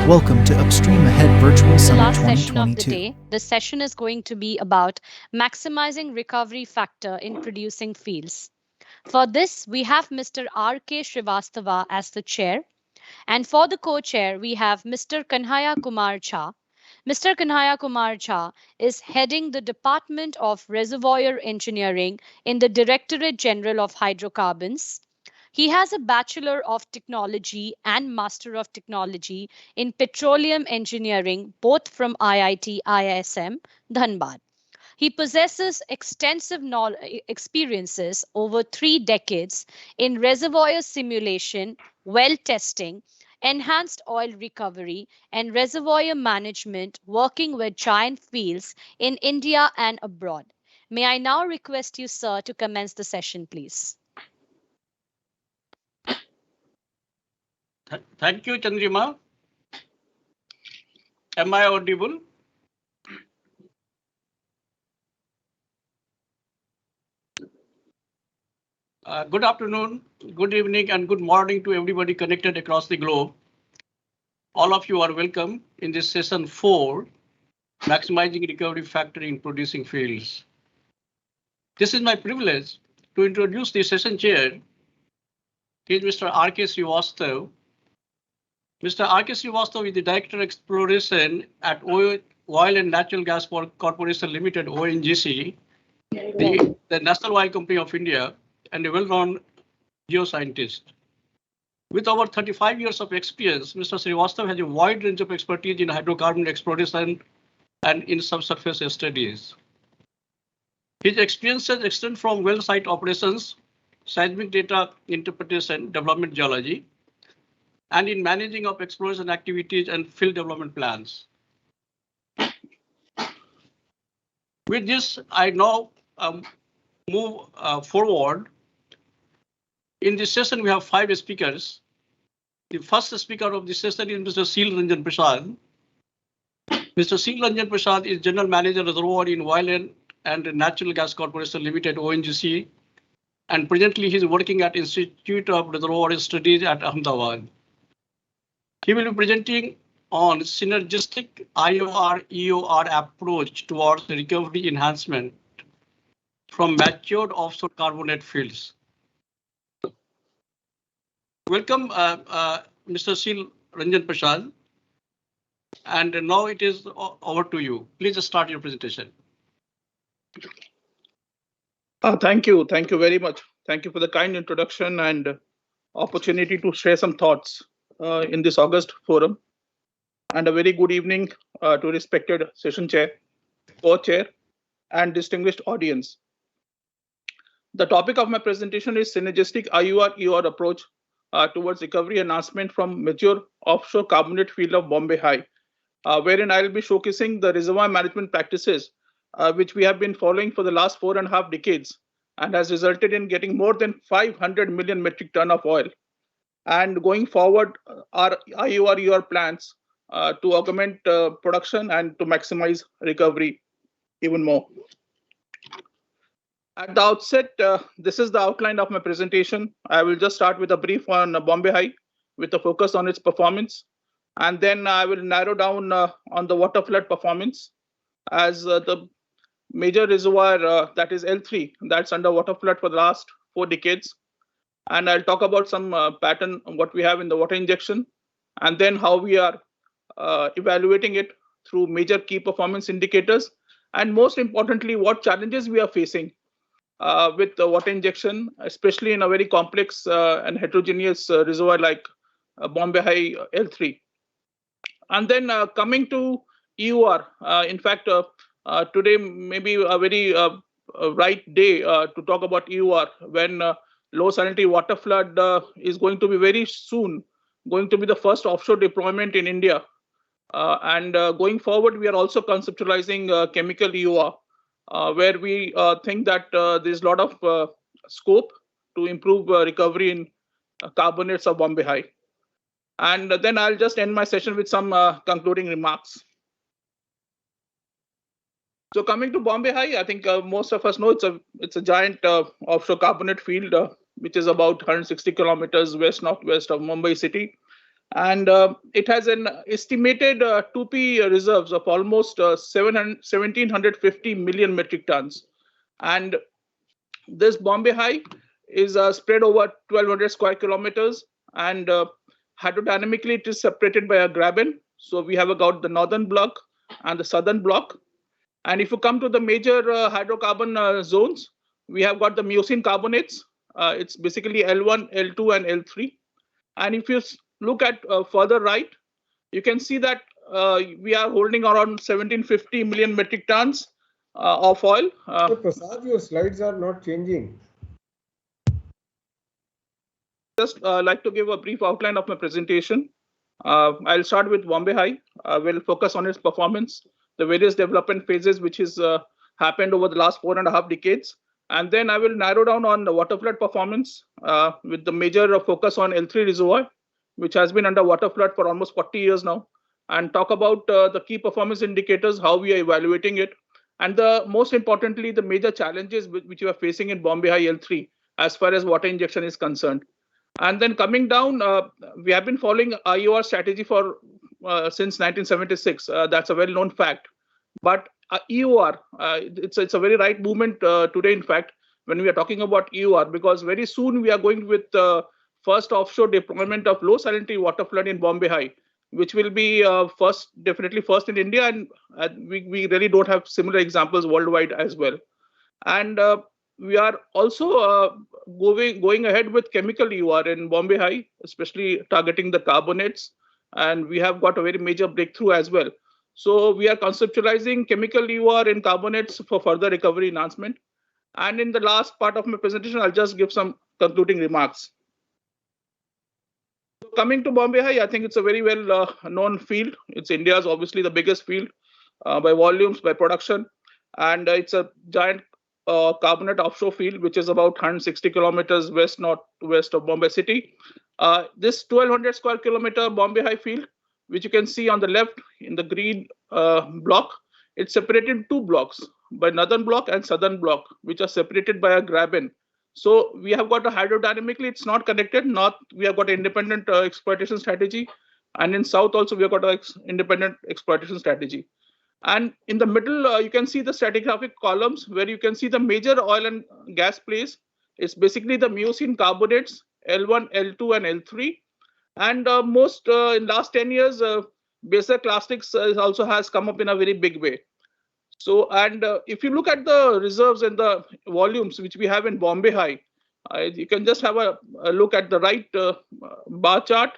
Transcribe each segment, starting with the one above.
Welcome to Upstream Ahead Virtual The Summit last session of the 2022. day. This session is going to be about maximizing recovery factor in producing fields. For this, we have Mr. R.K. Srivastava as the chair, and for the co-chair, we have Mr. Kanhaiya Kumar Jha. Mr. Kanhaiya Kumar Jha is heading the Department of Reservoir Engineering in the Directorate General of Hydrocarbons. He has a Bachelor of Technology and Master of Technology in Petroleum Engineering, both from IIT ISM, Dhanbad. He possesses extensive experiences over 3 decades in reservoir simulation, well testing, enhanced oil recovery, and reservoir management, working with giant fields in India and abroad. May I now request you, sir, to commence the session, please? Thank you, Chandrima. Am I audible? Good afternoon, good evening, and good morning to everybody connected across the globe. All of you are welcome in this session 4, Maximizing Recovery Factor in Producing Fields. This is my privilege to introduce the session chair. He is Mr. R.K. Srivastava. Mr. R.K. Srivastava is the Director of Exploration at Oil and Natural Gas Corporation Limited, ONGC, the National Oil Company of India, and a well-known geoscientist. With over 35 years of experience, Mr. Srivastava has a wide range of expertise in hydrocarbon exploration and in subsurface studies. His experiences extend from well site operations, seismic data interpretation, development geology, and in managing of exploration activities and field development plans. With this, I now move forward. In this session, we have 5 speakers. The first speaker of this session is Mr. Sheel Ranjan Prasad. Mr. Sheel Ranjan Prasad is General Manager Reservoir in Oil and Natural Gas Corporation Limited, ONGC, and presently he is working at Institute of Reservoir Studies at Ahmedabad. He will be presenting on synergistic IOR-EOR approach towards recovery enhancement from matured offshore carbonate fields. Welcome, Mr. Sheel Ranjan Prasad. And now it is over to you. Please start your presentation. Thank you very much. Thank you for the kind introduction and opportunity to share some thoughts in this August forum. And a very good evening to respected session chair, co-chair, and distinguished audience. The topic of my presentation is synergistic IOR-EOR approach towards recovery enhancement from mature offshore carbonate field of Bombay High, wherein I will be showcasing the reservoir management practices which we have been following for the last 4.5 decades and has resulted in getting more than 500 million metric ton of oil. And going forward, our IOR-EOR plans to augment production and to maximize recovery even more. At the outset, this is the outline of my presentation. I will just start with a brief on Bombay High with a focus on its performance. And then I will narrow down on the waterflood performance as the major reservoir that is L3 that's under waterflood for the last 4 decades. And I'll talk about some pattern what we have in the water injection and then how we are evaluating it through major key performance indicators. And most importantly, what challenges we are facing with the water injection, especially in a very complex and heterogeneous reservoir like Bombay High L3. And then coming to EOR, in fact, today may be a very right day to talk about EOR when low salinity water flood is going to be very soon going to be the first offshore deployment in India. And going forward, we are also conceptualizing chemical EOR, where we think that there's a lot of scope to improve recovery in carbonates of Bombay High. And then I'll just end my session with some concluding remarks. So coming to Bombay High, I think most of us know it's a giant offshore carbonate field, which is about 160 kilometers west-northwest of Mumbai city. And it has an estimated 2P reserves of almost 1,750 million metric tons. And this Bombay High is spread over 1,200 square kilometers, and hydrodynamically it is separated by a graben. So we have got the northern block and the southern block. And if you come to the major hydrocarbon zones, we have got the Miocene carbonates. It's basically L1, L2, and L3. And if you look at further right, you can see that we are holding around 1,750 million metric tons of oil. So Prasad, your slides are not changing. Just like to give a brief outline of my presentation. I'll start with Bombay High. We'll focus on its performance, the various development phases which has happened over the last 4.5 decades. And then I will narrow down on the waterflood performance with the major focus on L3 reservoir, which has been under waterflood for almost 40 years now, and talk about the key performance indicators, how we are evaluating it, and most importantly, the major challenges which we are facing in Bombay High L3 as far as water injection is concerned. And then coming down, we have been following IOR strategy for since 1976. That's a well-known fact. But EOR, it's a very right movement today, in fact, when we are talking about EOR, because very soon we are going with first offshore deployment of low salinity water flood in Bombay High, which will be definitely first in India, and we really don't have similar examples worldwide as well. And we are also going ahead with chemical EOR in Bombay High, especially targeting the carbonates, and we have got a very major breakthrough as well. So we are conceptualizing chemical EOR in carbonates for further recovery enhancement. And in the last part of my presentation, I'll just give some concluding remarks. Coming to Bombay High, I think it's a very well known field. It's India's obviously the biggest field by volumes, by production, and it's a giant carbonate offshore field, which is about 160 kilometers west of Bombay city. This 1,200 square kilometer Bombay High field, which you can see on the left in the green block, it's separated in two blocks, by northern block and southern block, which are separated by a graben. So we have got a hydrodynamically, it's not connected. We have got an independent exploitation strategy, and in south also we have got an independent exploitation strategy. And in the middle, you can see the stratigraphic columns where you can see the major oil and gas plays. It's basically the Miocene carbonates, L1, L2, and L3. And most in last 10 years, basic plastics also has come up in a very big way. So, and if you look at the reserves and the volumes which we have in Bombay High, you can just have a look at the right bar chart,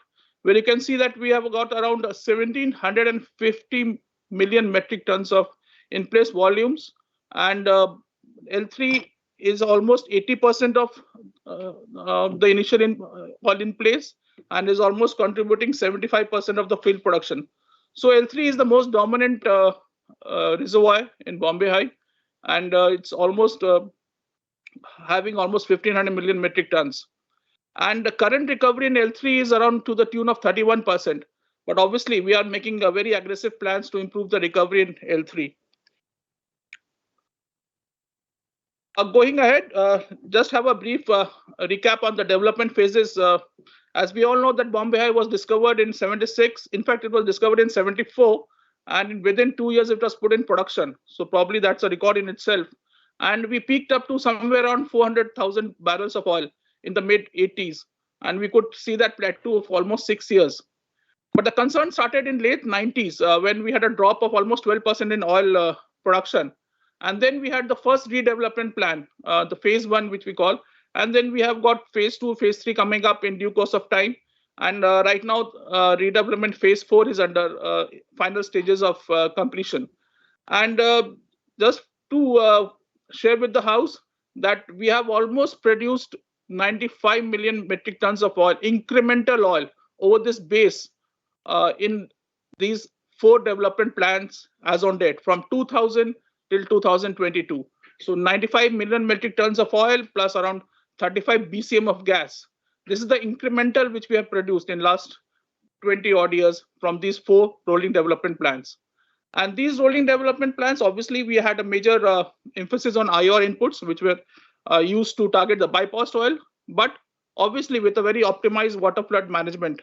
where you can see that we have got around 1,750 million metric tons of in-place volumes, and L3 is almost 80% of the initial oil in place, and is almost contributing 75% of the field production. So L3 is the most dominant reservoir in Bombay High, and it's almost having almost 1,500 million metric tons. And the current recovery in L3 is around to the tune of 31%. But obviously, we are making a very aggressive plans to improve the recovery in L3. Going ahead, just have a brief recap on the development phases. As we all know that Bombay High was discovered in 76. In fact, it was discovered in 74. And within 2 years, it was put in production. So probably that's a record in itself. And we peaked up to somewhere around 400,000 barrels of oil in the mid 80s. And we could see that plateau of almost 6 years. But the concern started in late 90s when we had a drop of almost 12% in oil production. And then we had the first redevelopment plan, the phase 1, which we call. And then we have got phase 2, phase 3 coming up in due course of time. And right now, redevelopment phase 4 is under final stages of completion. And just to share with the House that we have almost produced 95 million metric tons of oil, incremental oil, over this base in these 4 development plans as on date from 2000 till 2022. So 95 million metric tons of oil plus around 35 BCM of gas. This is the incremental which we have produced in last 20 odd years from these 4 rolling development plans. And these rolling development plans, obviously, we had a major emphasis on IOR inputs, which were used to target the bypassed oil, but obviously with a very optimized water flood management.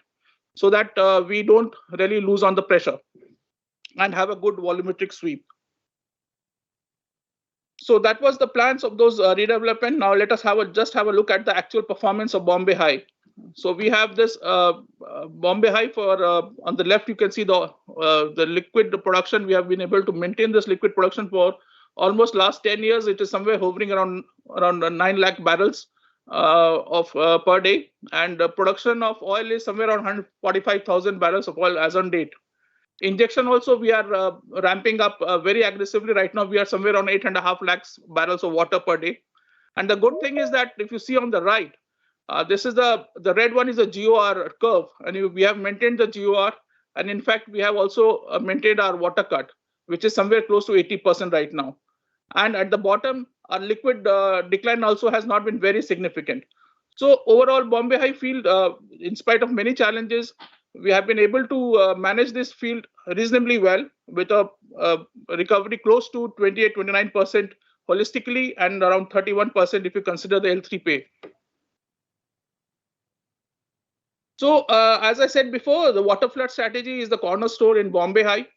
so that we don't really lose on the pressure and have a good volumetric sweep. So that was the plans of those redevelopment. Now let us just have a look at the actual performance of Bombay High. So we have this Bombay High for on the left. You can see the liquid production. We have been able to maintain this liquid production for almost last 10 years. It is somewhere hovering around 9 lakh barrels of per day, and the production of oil is somewhere around 145,000 barrels of oil as on date. Injection also we are ramping up very aggressively. Right now we are somewhere on 8.5 lakhs barrels of water per day. And the good thing is that if you see on the right, this is the red one is a GOR curve, and we have maintained the GOR, and in fact we have also maintained our water cut, which is somewhere close to 80% right now. And at the bottom, our liquid decline also has not been very significant. So overall, Bombay High field, in spite of many challenges, we have been able to manage this field reasonably well, with a recovery close to 28-29% holistically, and around 31% if you consider the L3 pay. So as I said before, the water flood strategy is the cornerstone in Bombay High.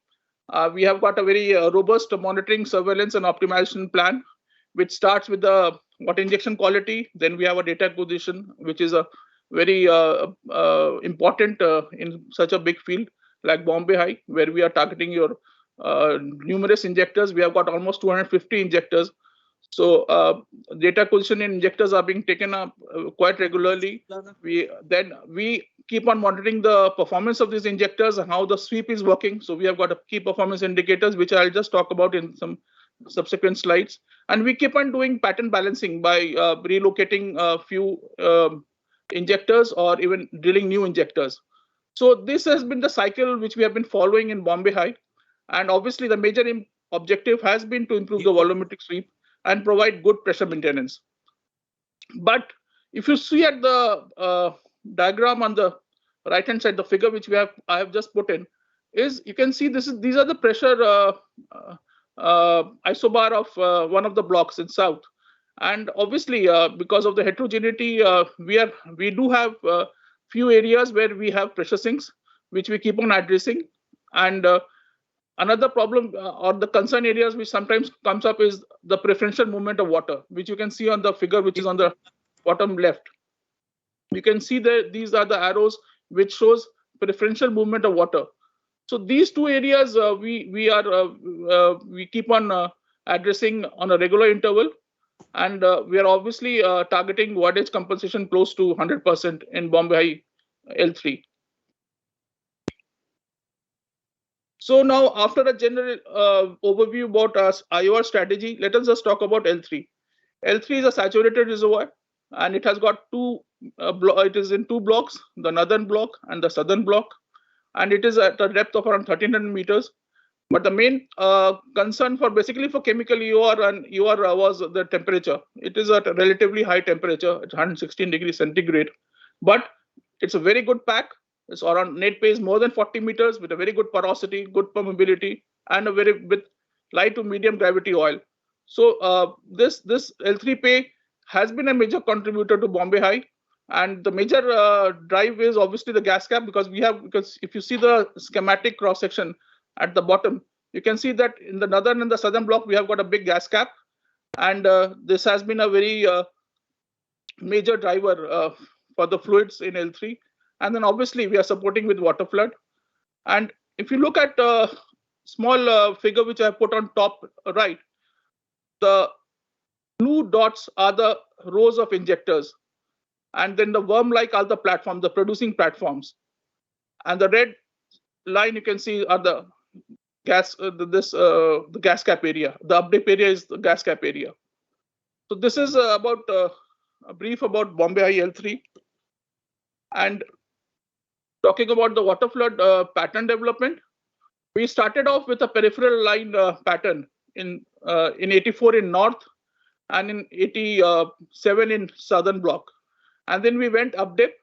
We have got a very robust monitoring, surveillance, and optimization plan, which starts with the water injection quality. Then we have a data acquisition, which is a very important in such a big field like Bombay High, where we are targeting your numerous injectors. We have got almost 250 injectors. So data acquisition in injectors are being taken up quite regularly. We keep on monitoring the performance of these injectors and how the sweep is working. So we have got key performance indicators, which I'll just talk about in some subsequent slides. And we keep on doing pattern balancing by relocating a few injectors or even drilling new injectors. So this has been the cycle which we have been following in Bombay High. And obviously the major objective has been to improve the volumetric sweep and provide good pressure maintenance. But if you see at the diagram on the right hand side, the figure which I have just put in, is you can see these are the pressure isobar of one of the blocks in south. And obviously because of the heterogeneity, we do have few areas where we have pressure sinks, which we keep on addressing. And another problem or the concern areas which sometimes comes up is the preferential movement of water, which you can see on the figure which is on the bottom left. You can see that these are the arrows which shows preferential movement of water. So these two areas we keep on addressing on a regular interval, and we are obviously targeting wattage compensation close to 100% in Bombay High L3. So now, after a general overview about our IOR strategy, let us just talk about L3. L3 is a saturated reservoir, and it has got it is in two blocks, the northern block and the southern block, and it is at a depth of around 1300 meters. But the main concern basically for chemical EOR and EOR was the temperature. It is at a relatively high temperature, at 116 degrees centigrade, but it's a very good pack. It's around net pay is more than 40 meters with a very good porosity, good permeability, and with light to medium gravity oil. So this L3 pay has been a major contributor to Bombay High, and the major drive is obviously the gas cap, because if you see the schematic cross section at the bottom, you can see that in the northern and the southern block we have got a big gas cap, and this has been a very major driver for the fluids in L3. And then obviously we are supporting with water flood. And if you look at a small figure which I put on top right, the blue dots are the rows of injectors, and then the worm-like are the platforms, the producing platforms, and the red line you can see are the gas the gas cap area. The updip area is the gas cap area. So this is about a brief about Bombay High L3. And talking about the water flood pattern development, we started off with a peripheral line pattern in 84 in north and in 87 in southern block. And then we went up dip.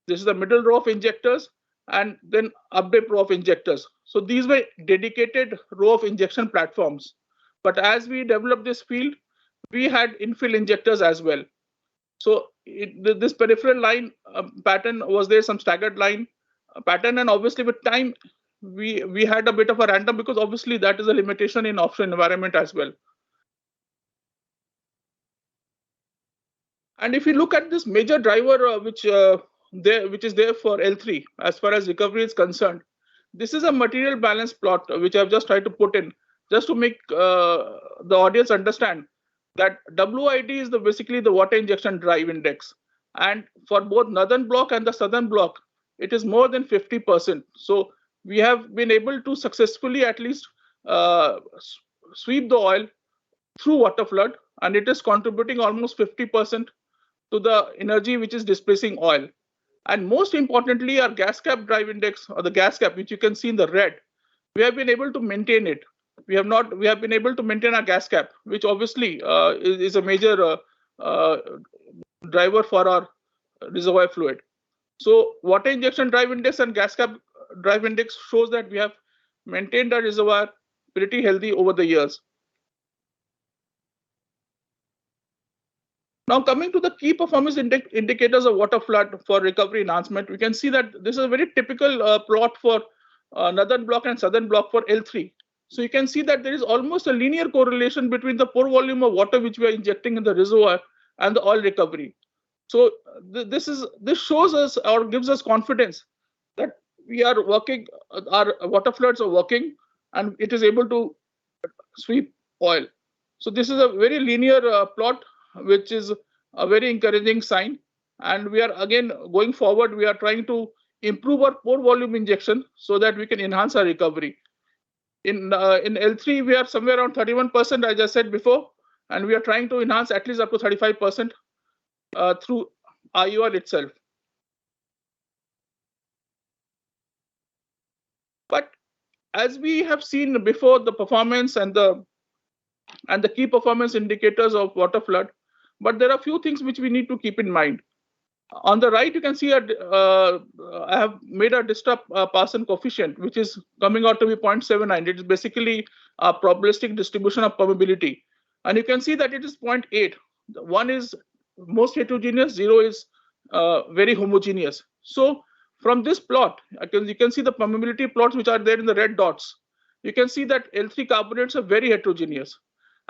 This is the middle row of injectors, and then up dip row of injectors. So these were dedicated row of injection platforms. But as we developed this field, we had infill injectors as well. So this peripheral line pattern was there, some staggered line pattern, and obviously with time, we had a bit of a random, because obviously that is a limitation in offshore environment as well. And if you look at this major driver which is there for L3 as far as recovery is concerned, this is a material balance plot which I've just tried to put in just to make the audience understand that WID is basically the water injection drive index, and for both northern block and the southern block, it is more than 50%. So we have been able to successfully at least sweep the oil through water flood, and it is contributing almost 50% to the energy which is displacing oil. And most importantly, our gas cap drive index, or the gas cap, which you can see in the red, we have been able to maintain it. We have been able to maintain our gas cap, which obviously is a major driver for our reservoir fluid. So water injection drive index and gas cap drive index shows that we have maintained our reservoir pretty healthy over the years. Now, coming to the key performance indicators of water flood for recovery enhancement, we can see that this is a very typical plot for northern block and southern block for L3. So you can see that there is almost a linear correlation between the pore volume of water which we are injecting in the reservoir and the oil recovery. So this shows us, or gives us confidence, that we are working, our water floods are working, and it is able to sweep oil. So this is a very linear plot, which is a very encouraging sign. And we are, again, going forward, we are trying to improve our pore volume injection so that we can enhance our recovery. In L3, we are somewhere around 31%, as I said before, and we are trying to enhance at least up to 35% through IUR itself. But as we have seen before, the performance and the key performance indicators of water flood, but there are a few things which we need to keep in mind. On the right, you can see I have made a disturbed Parson coefficient, which is coming out to be 0.79. It is basically a probabilistic distribution of permeability. And you can see that it is 0.8. 1 is most heterogeneous, 0 is very homogeneous. So from this plot, you can see the permeability plots which are there in the red dots. You can see that L3 carbonates are very heterogeneous.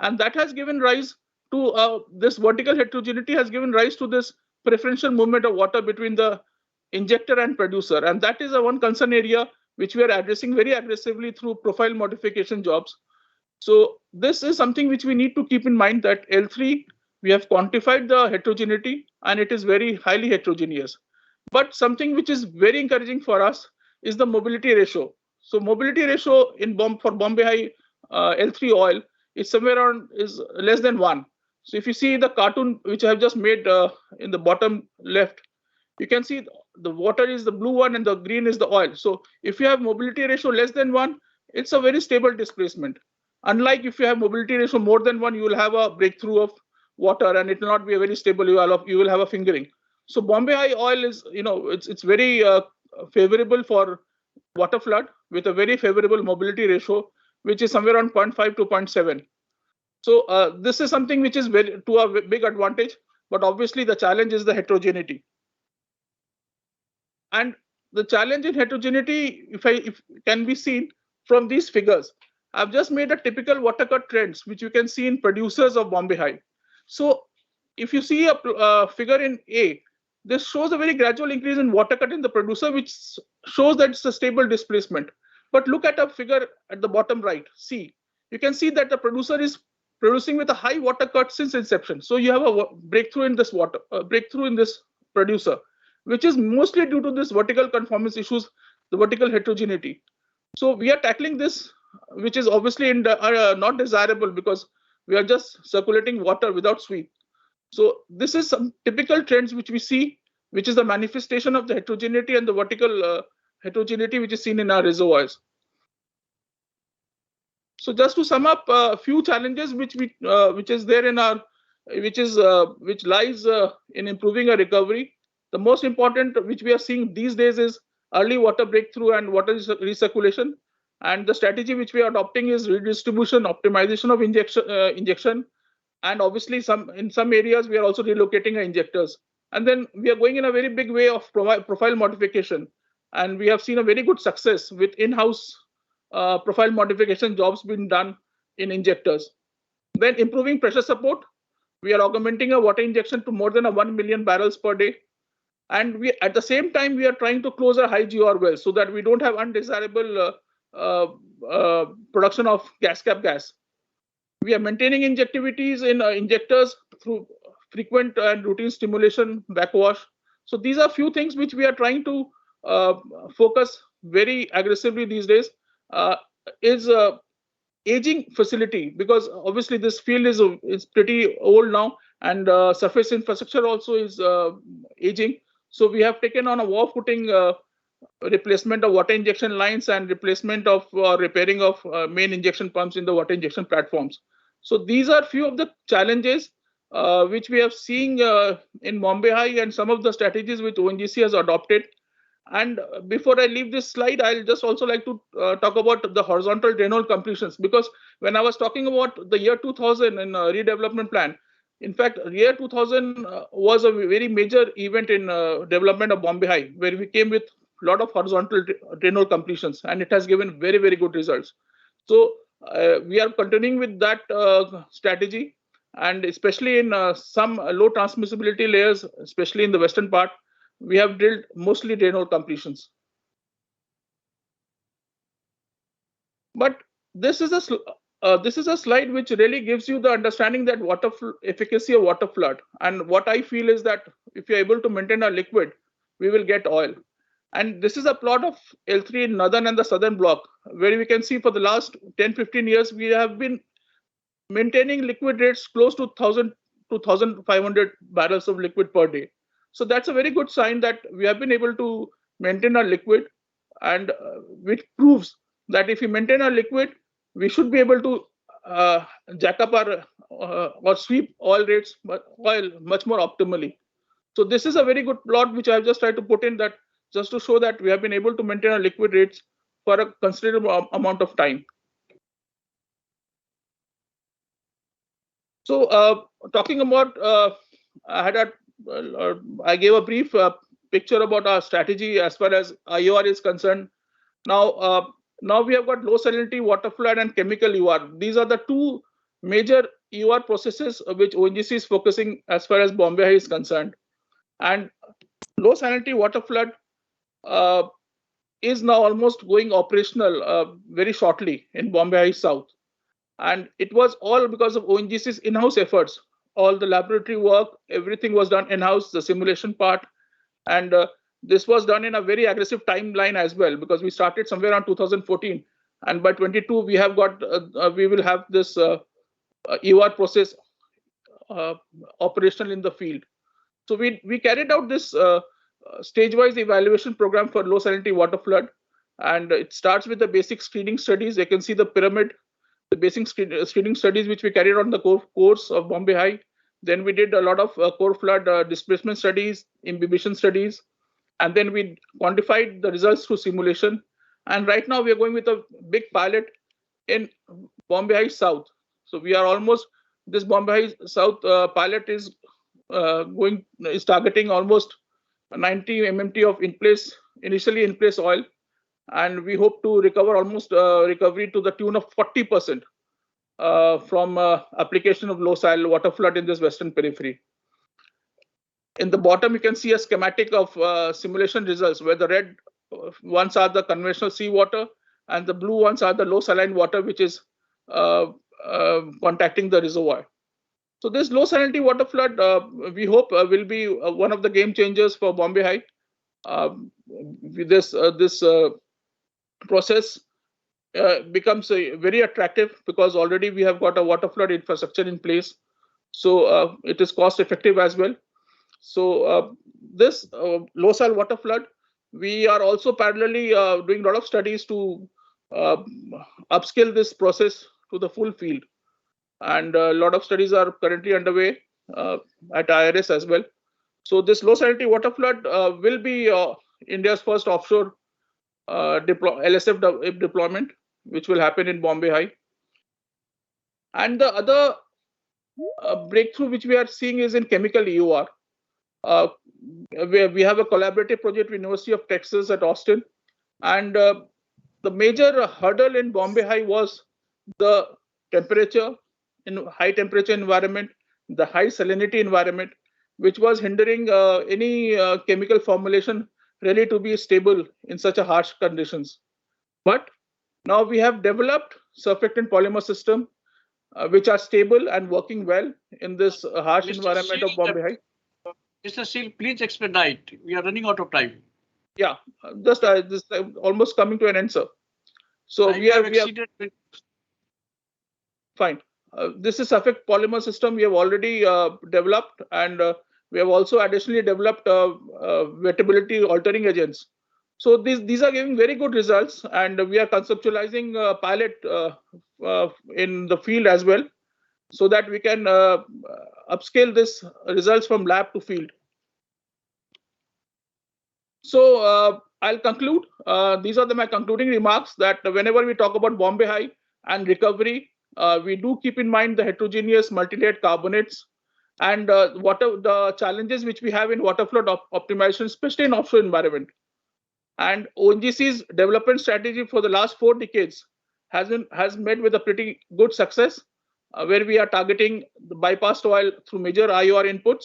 And that has given rise to this vertical heterogeneity has given rise to this preferential movement of water between the injector and producer. And that is a one concern area which we are addressing very aggressively through profile modification jobs. So this is something which we need to keep in mind, that L3, we have quantified the heterogeneity and it is very highly heterogeneous. But something which is very encouraging for us is the mobility ratio. So mobility ratio for Bombay High L3 oil is somewhere around less than 1. So if you see the cartoon which I have just made in the bottom left, you can see the water is the blue one and the green is the oil. So if you have mobility ratio less than 1, it's a very stable displacement. Unlike if you have mobility ratio more than 1, you will have a breakthrough of water and it will not be a very stable. You will have a fingering. So Bombay High oil is, it's very favorable for water flood with a very favorable mobility ratio, which is somewhere around 0.5 to 0.7. So this is something which is to a big advantage, but obviously the challenge is the heterogeneity. And the challenge in heterogeneity, if can be seen from these figures. I've just made a typical water cut trends, which you can see in producers of Bombay High. So if you see a figure in A, this shows a very gradual increase in water cut in the producer, which shows that it's a stable displacement. But look at a figure at the bottom right, C. You can see that the producer is producing with a high water cut since inception. So you have a breakthrough in this producer, which is mostly due to this vertical conformance issues, the vertical heterogeneity. So we are tackling this, which is obviously not desirable because we are just circulating water without sweep. So this is some typical trends which we see, which is the manifestation of the heterogeneity and the vertical heterogeneity which is seen in our reservoirs. So just to sum up a few challenges which lies in improving our recovery. The most important which we are seeing these days is early water breakthrough and water recirculation. And the strategy which we are adopting is redistribution, optimization of injection, and obviously in some areas we are also relocating our injectors. And then we are going in a very big way of profile modification. and we have seen a very good success with in-house profile modification jobs being done in injectors. Then improving pressure support. We are augmenting a water injection to more than 1 million barrels per day. And we, at the same time, we are trying to close our high GOR wells so that we don't have undesirable production of gas cap gas. We are maintaining injectivities in injectors through frequent and routine stimulation, backwash. So these are few things which we are trying to focus very aggressively these days. Is aging facility, because obviously this field is pretty old now, and surface infrastructure also is aging. So we have taken on a war footing replacement of water injection lines and replacement of repairing of main injection pumps in the water injection platforms. So these are few of the challenges which we have seen in Bombay High, and some of the strategies which ONGC has adopted. And before I leave this slide, I'll just also like to talk about the horizontal drainhole completions, because when I was talking about the year 2000 in redevelopment plan, in fact, year 2000 was a very major event in development of Bombay High, where we came with a lot of horizontal drainhole completions, and it has given very, very good results. So we are continuing with that strategy, and especially in some low transmissibility layers, especially in the western part, we have drilled mostly drainhole completions. But this is a slide which really gives you the understanding that efficacy of water flood. And what I feel is that if you're able to maintain a liquid, we will get oil. And this is a plot of L3 in northern and the southern block, where we can see for the last 10-15 years, we have been maintaining liquid rates close to 1,000 to 1,500 barrels of liquid per day. So that's a very good sign that we have been able to maintain our liquid, and which proves that if we maintain our liquid, we should be able to jack up our or sweep oil rates, oil much more optimally. So this is a very good plot which I've just tried to put in, that just to show that we have been able to maintain our liquid rates for a considerable amount of time. So talking about, I gave a brief picture about our strategy as far as IOR is concerned. Now we have got low salinity water flood and chemical EOR. These are the two major EOR processes which ONGC is focusing as far as Bombay High is concerned. And low salinity water flood is now almost going operational very shortly in Bombay High South. And it was all because of ONGC's in-house efforts. All the laboratory work, everything was done in-house, the simulation part. And this was done in a very aggressive timeline as well, because we started somewhere around 2014. And by 22, we have got, we will have this EOR process operational in the field. So we carried out this stage-wise evaluation program for low salinity water flood. And it starts with the basic screening studies. You can see the pyramid, the basic screening studies which we carried on the course of Bombay High. Then we did a lot of core flood displacement studies, imbibition studies, and then we quantified the results through simulation. And right now we are going with a big pilot in Bombay High South. So we are almost, this Bombay High South pilot is targeting almost 90 MMT of initially in place oil. And we hope to recover almost recovery to the tune of 40% from application of low salinity water flood in this western periphery. In the bottom, you can see a schematic of simulation results, where the red ones are the conventional seawater and the blue ones are the low saline water, which is contacting the reservoir. So this low salinity water flood, we hope will be one of the game changers for Bombay High. This process becomes very attractive, because already we have got a water flood infrastructure in place. So it is cost effective as well. So this low sal water flood, we are also parallelly doing a lot of studies to upscale this process to the full field. And a lot of studies are currently underway at IRS as well. So this low salinity water flood will be India's first offshore LSF deployment, which will happen in Bombay High. And the other breakthrough which we are seeing is in chemical EOR. we have a collaborative project with University of Texas at Austin, and the major hurdle in Bombay High was the temperature, in high temperature environment, the high salinity environment, which was hindering any chemical formulation really to be stable in such a harsh conditions. But now we have developed surfactant polymer system which are stable and working well in this harsh Mr. environment of Sheel, Bombay High. Mr. Sheel, please expedite. We are running out of time. Yeah, just this almost coming to an end, sir. So we have exceeded. Fine. This is surfactant polymer system we have already developed, and we have also additionally developed wettability altering agents. So these are giving very good results, and we are conceptualizing a pilot in the field as well, so that we can upscale this results from lab to field. So I'll conclude. These are my concluding remarks, that whenever we talk about Bombay High and recovery, we do keep in mind the heterogeneous multilayered carbonates and what are the challenges which we have in water flood optimization, especially in offshore environment. And ONGC's development strategy for the last 4 decades has met with a pretty good success, where we are targeting the bypassed oil through major IOR inputs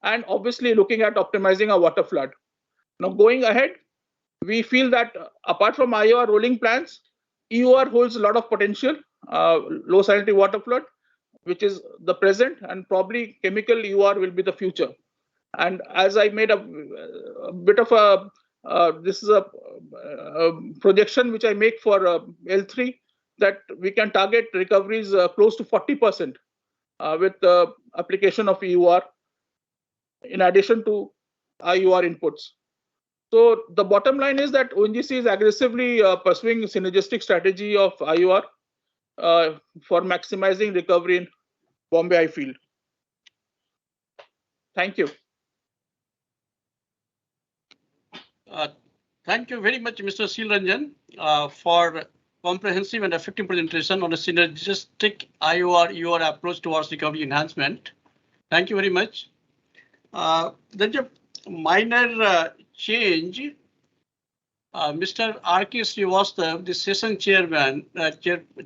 and obviously looking at optimizing our water flood. Now, going ahead, we feel that apart from IOR rolling plans, EOR holds a lot of potential, low salinity water flood, which is the present, and probably chemical EOR will be the future. And as I made a bit of a, this is a projection which I make for L3, that we can target recoveries close to 40% with the application of EOR in addition to IOR inputs. So the bottom line is that ONGC is aggressively pursuing synergistic strategy of IOR for maximizing recovery in Bombay High field. Thank you. Thank you very much, Mr. Sheel Ranjan, for comprehensive and effective presentation on a synergistic IOR-EOR approach towards recovery enhancement. Thank you very much. There's a minor change. Mr. R.K. Srivastava, the session chairman,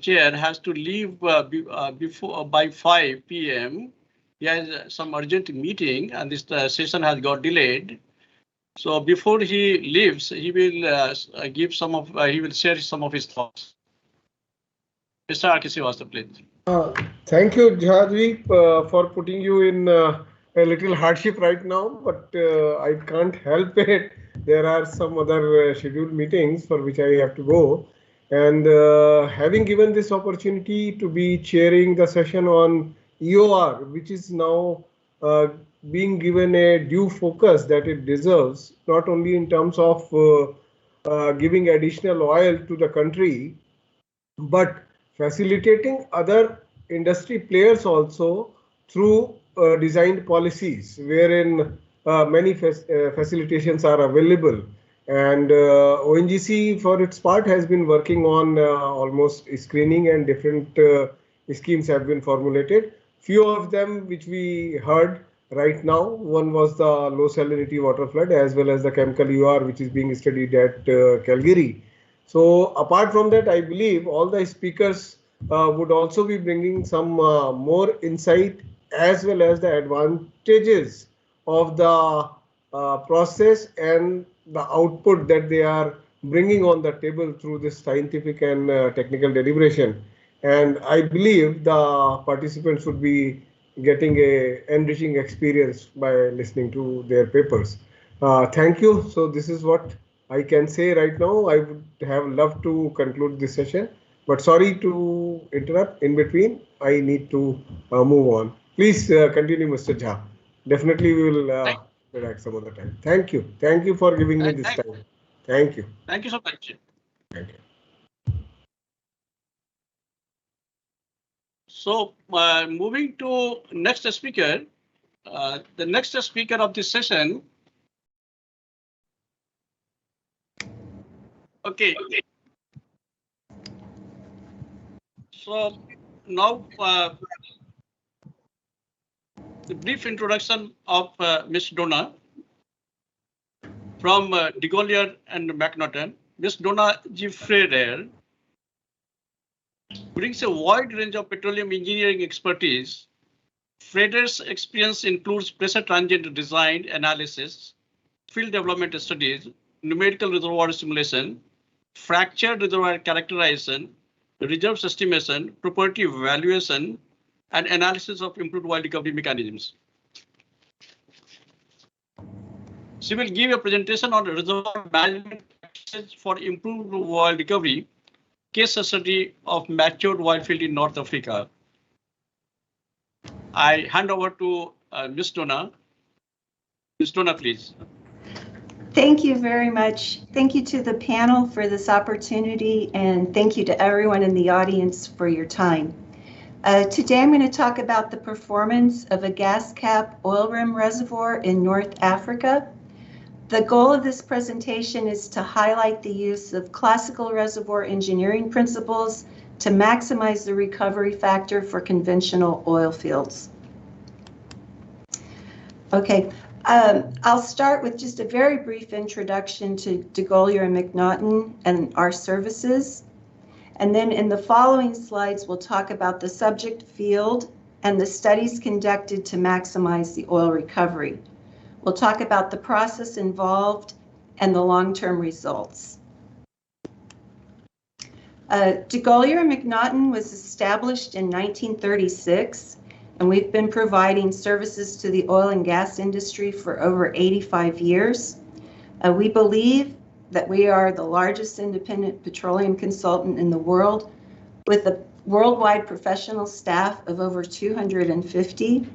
chair has to leave by 5 p.m. He has some urgent meeting, and this session has got delayed. So before he leaves, he will give some of he will share some of his thoughts. Mr. R.K. Srivastava, please. Thank you, Jhajvi, for putting you in a little hardship right now, but I can't help it. There are some other scheduled meetings for which I have to go. And having given this opportunity to be chairing the session on EOR, which is now being given a due focus that it deserves, not only in terms of giving additional oil to the country, but facilitating other industry players also through designed policies wherein many facilitations are available. And ONGC for its part has been working on almost screening, and different schemes have been formulated. Few of them which we heard right now, one was the low salinity water flood as well as the chemical EOR which is being studied at Calgary. So apart from that, I believe all the speakers would also be bringing some more insight as well as the advantages of the process and the output that they are bringing on the table through this scientific and technical deliberation. And I believe the participants would be getting a enriching experience by listening to their papers. Thank you. So this is what I can say right now. I would have loved to conclude this session, but sorry to interrupt in between. I need to move on. Please continue, Mr. Jha. Definitely we will interact some other time. Thank you. Thank you for giving me this time. Thank you. Thank you so much. Thank you. So moving to next speaker, the next speaker of this session. Okay. So now the brief introduction of Ms. Donna. From Digolier and McNaughton, Ms. Donna G Freyder brings a wide range of petroleum engineering expertise. Freyder's experience includes pressure transient design analysis, field development studies, numerical reservoir simulation, fractured reservoir characterization, reserves estimation, property evaluation, and analysis of improved oil recovery mechanisms. She will give a presentation on reservoir management practices for improved oil recovery, case study of matured oil field in North Africa. I hand over to Ms. Donna. Ms. Donna, please. Thank you very much. Thank you to the panel for this opportunity, and thank you to everyone in the audience for your time. Today I'm going to talk about the performance of a gas cap oil rim reservoir in North Africa. The goal of this presentation is to highlight the use of classical reservoir engineering principles to maximize the recovery factor for conventional oil fields. Okay. I'll start with just a very brief introduction to Digolier and McNaughton and our services. And then in the following slides, we'll talk about the subject field and the studies conducted to maximize the oil recovery. We'll talk about the process involved and the long-term results. Digolier and McNaughton was established in 1936. And we've been providing services to the oil and gas industry for over 85 years. We believe that we are the largest independent petroleum consultant in the world, with a worldwide professional staff of over 250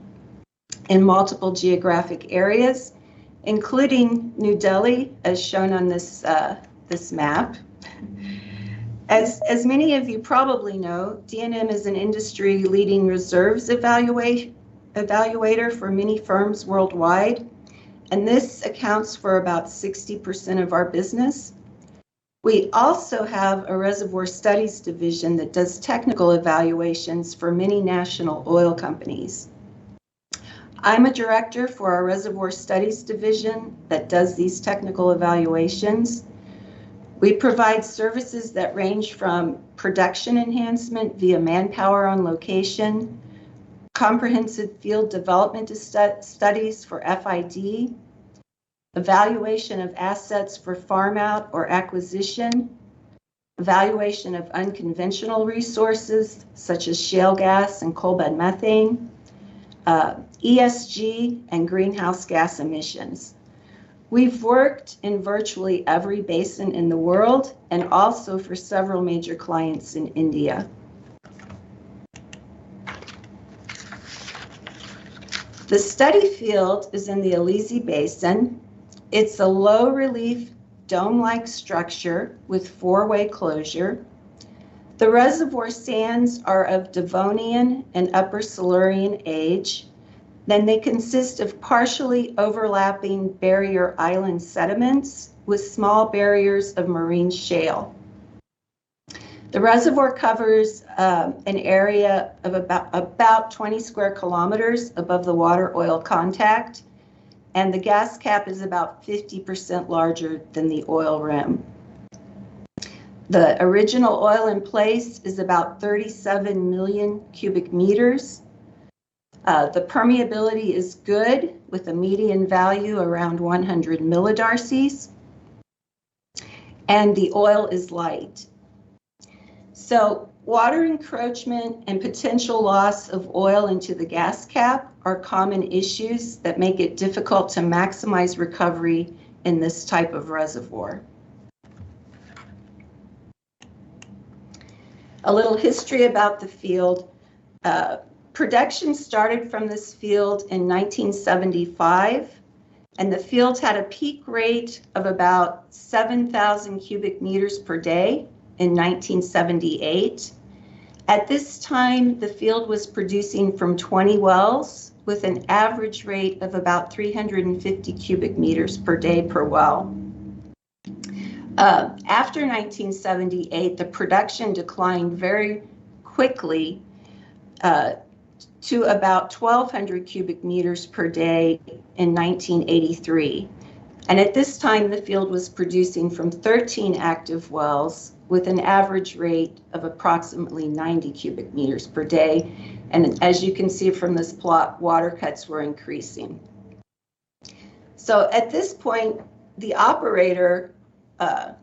in multiple geographic areas, including New Delhi, as shown on this map. As many of you probably know, D&M is an industry-leading reserves evaluator for many firms worldwide, and this accounts for about 60% of our business. We also have a reservoir studies division that does technical evaluations for many national oil companies. I'm a director for our reservoir studies division that does these technical evaluations. We provide services that range from production enhancement via manpower on location, comprehensive field development studies for FID, evaluation of assets for farm out or acquisition, evaluation of unconventional resources such as shale gas and coal bed methane, ESG and greenhouse gas emissions. We've worked in virtually every basin in the world and also for several major clients in India. The study field is in the Alizé Basin. It's a low relief dome-like structure with four-way closure. The reservoir sands are of Devonian and Upper Silurian age. Then they consist of partially overlapping barrier island sediments with small barriers of marine shale. The reservoir covers an area of about 20 square kilometers above the water-oil contact, and the gas cap is about 50% larger than the oil rim. The original oil in place is about 37 million cubic meters. The permeability is good, with a median value around 100 millidarcies, and the oil is light. So water encroachment and potential loss of oil into the gas cap are common issues that make it difficult to maximize recovery in this type of reservoir. A little history about the field. Production started from this field in 1975, and the field had a peak rate of about 7,000 cubic meters per day in 1978. At this time, the field was producing from 20 wells with an average rate of about 350 cubic meters per day per well. After 1978, the production declined very quickly to about 1,200 cubic meters per day in 1983. And at this time, the field was producing from 13 active wells with an average rate of approximately 90 cubic meters per day. And as you can see from this plot, water cuts were increasing. So at this point, the operator, the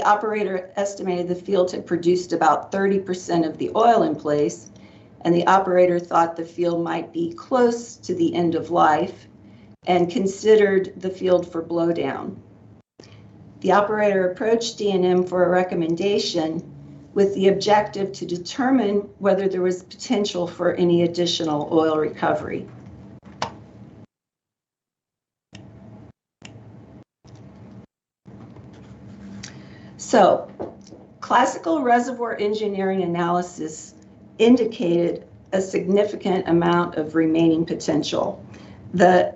operator estimated the field had produced about 30% of the oil in place, and the operator thought the field might be close to the end of life and considered the field for blowdown. The operator approached D&M for a recommendation with the objective to determine whether there was potential for any additional oil recovery. So, classical reservoir engineering analysis indicated a significant amount of remaining potential. The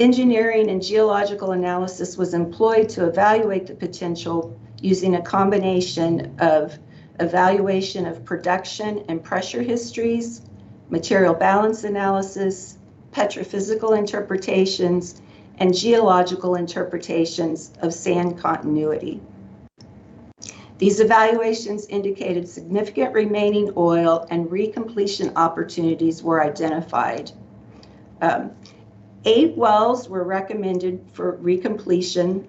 engineering and geological analysis was employed to evaluate the potential using a combination of evaluation of production and pressure histories, material balance analysis, petrophysical interpretations, and geological interpretations of sand continuity. These evaluations indicated significant remaining oil and recompletion opportunities were identified. 8 wells were recommended for recompletion,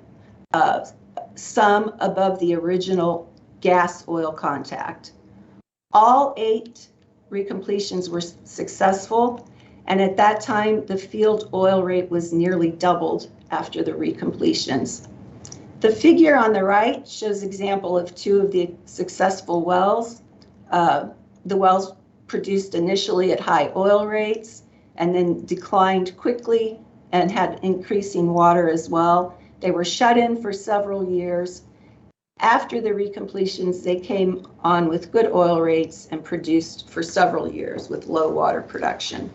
some above the original gas-oil contact. All 8 recompletions were successful, and at that time, the field oil rate was nearly doubled after the recompletions. The figure on the right shows example of 2 of the successful wells. The wells produced initially at high oil rates and then declined quickly and had increasing water as well. They were shut in for several years. After the recompletions, they came on with good oil rates and produced for several years with low water production.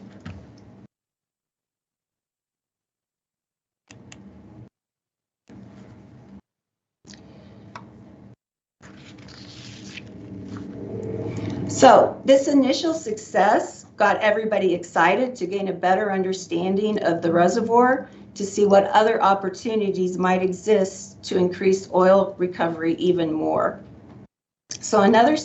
So this initial success got everybody excited to gain a better understanding of the reservoir, to see what other opportunities might exist to increase oil recovery even more. So another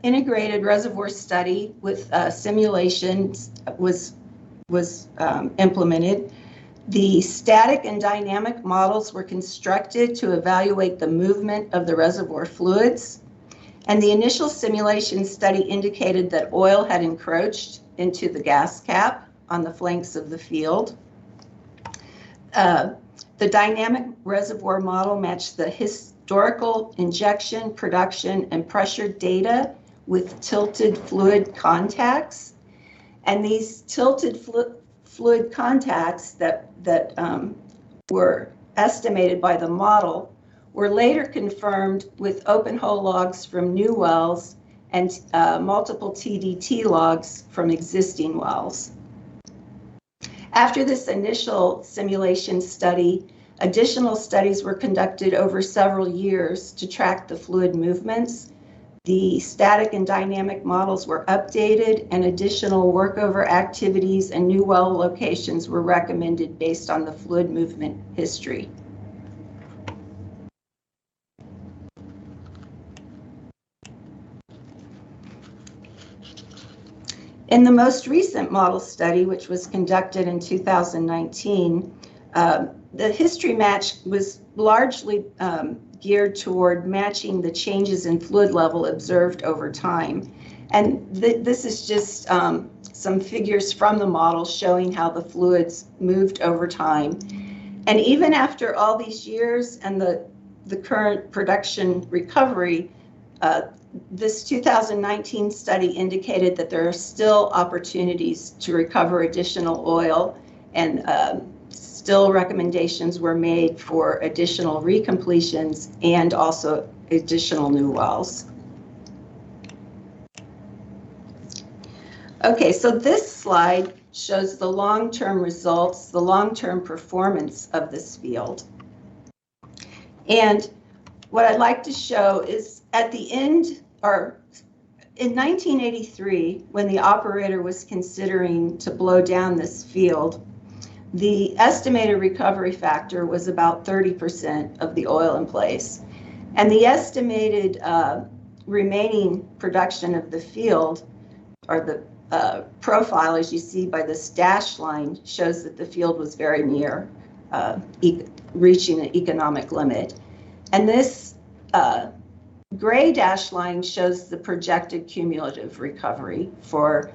integrated reservoir study with simulations was implemented. The static and dynamic models were constructed to evaluate the movement of the reservoir fluids. And the initial simulation study indicated that oil had encroached into the gas cap on the flanks of the field. The dynamic reservoir model matched the historical injection, production, and pressure data with tilted fluid contacts. And these tilted fluid contacts that were estimated by the model were later confirmed with open hole logs from new wells and multiple TDT logs from existing wells. After this initial simulation study, additional studies were conducted over several years to track the fluid movements. The static and dynamic models were updated, and additional workover activities and new well locations were recommended based on the fluid movement history. In the most recent model study, which was conducted in 2019, the history match was largely geared toward matching the changes in fluid level observed over time. And this is just some figures from the model showing how the fluids moved over time. And even after all these years and the current production recovery, this 2019 study indicated that there are still opportunities to recover additional oil, and still recommendations were made for additional recompletions and also additional new wells. Okay, so this slide shows the long-term results, the long-term performance of this field. And what I'd like to show is at the end, or in 1983, when the operator was considering to blow down this field, the estimated recovery factor was about 30% of the oil in place. And the estimated remaining production of the field, or the profile, as you see by this dashed line, shows that the field was very near reaching an economic limit. And this gray dashed line shows the projected cumulative recovery for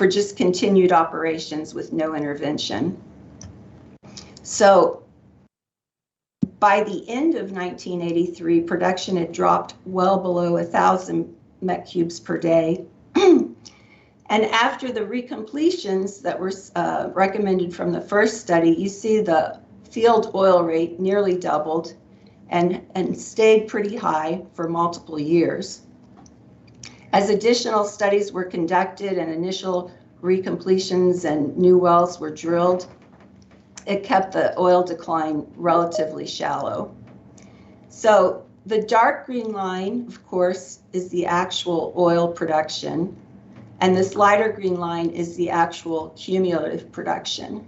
just continued operations with no intervention. So by the end of 1983, production had dropped well below 1,000 met cubes per day. And after the recompletions that were recommended from the first study, you see the field oil rate nearly doubled and stayed pretty high for multiple years. As additional studies were conducted and initial recompletions and new wells were drilled, it kept the oil decline relatively shallow. So the dark green line, of course, is the actual oil production, and this lighter green line is the actual cumulative production.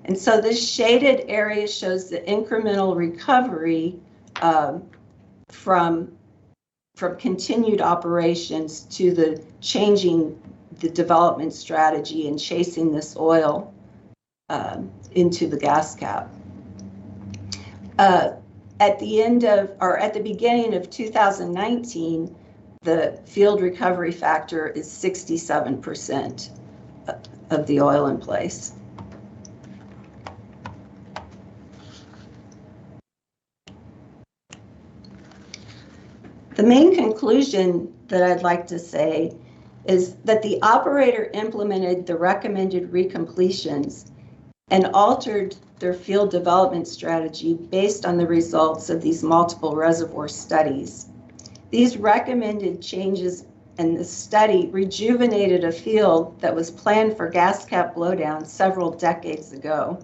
And so this shaded area shows the incremental recovery from continued operations to the changing the development strategy and chasing this oil into the gas cap. At the beginning of 2019, the field recovery factor is 67% of the oil in place. The main conclusion that I'd like to say is that the operator implemented the recommended recompletions and altered their field development strategy based on the results of these multiple reservoir studies. These recommended changes in the study rejuvenated a field that was planned for gas cap blowdown several decades ago.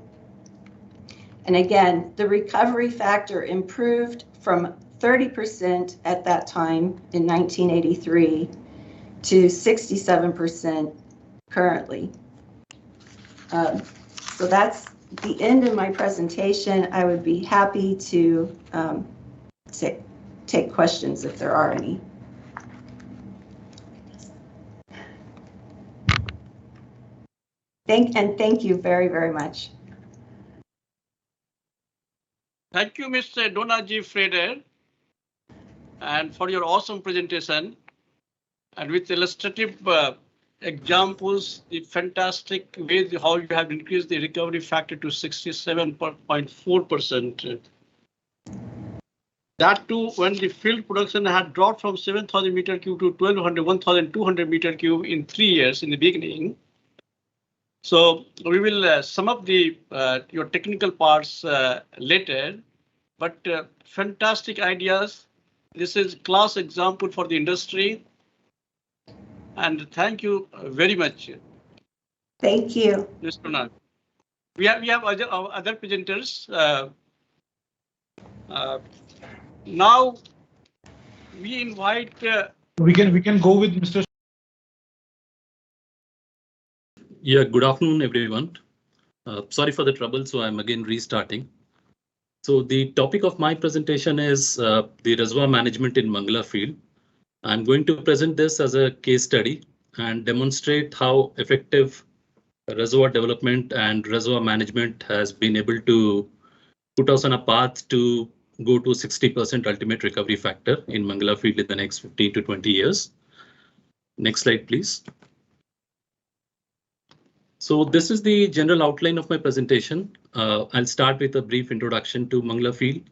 And again, the recovery factor improved from 30% at that time in 1983 to 67% currently. So that's the end of my presentation. I would be happy to take questions if there are any. Thank you very, very much. Thank you, Mr. Donna G Freyder, and for your awesome presentation, and with illustrative examples, the fantastic way how you have increased the recovery factor to 67.4%. That too, when the field production had dropped from 7,000 meter cube to 1,200 meter cube in 3 years in the beginning. So we will sum up the your technical parts later, but fantastic ideas. This is class example for the industry. And thank you very much. Thank you. Mr. We have other presenters. Now we invite. We can go with Mr. Yeah, good afternoon, everyone. Sorry for the trouble, so I'm again restarting. So the topic of my presentation is the reservoir management in Mangala field. I'm going to present this as a case study and demonstrate how effective reservoir development and reservoir management has been able to put us on a path to go to 60% ultimate recovery factor in Mangala field in the next 15 to 20 years. Next slide, please. So this is the general outline of my presentation. I'll start with a brief introduction to Mangala field.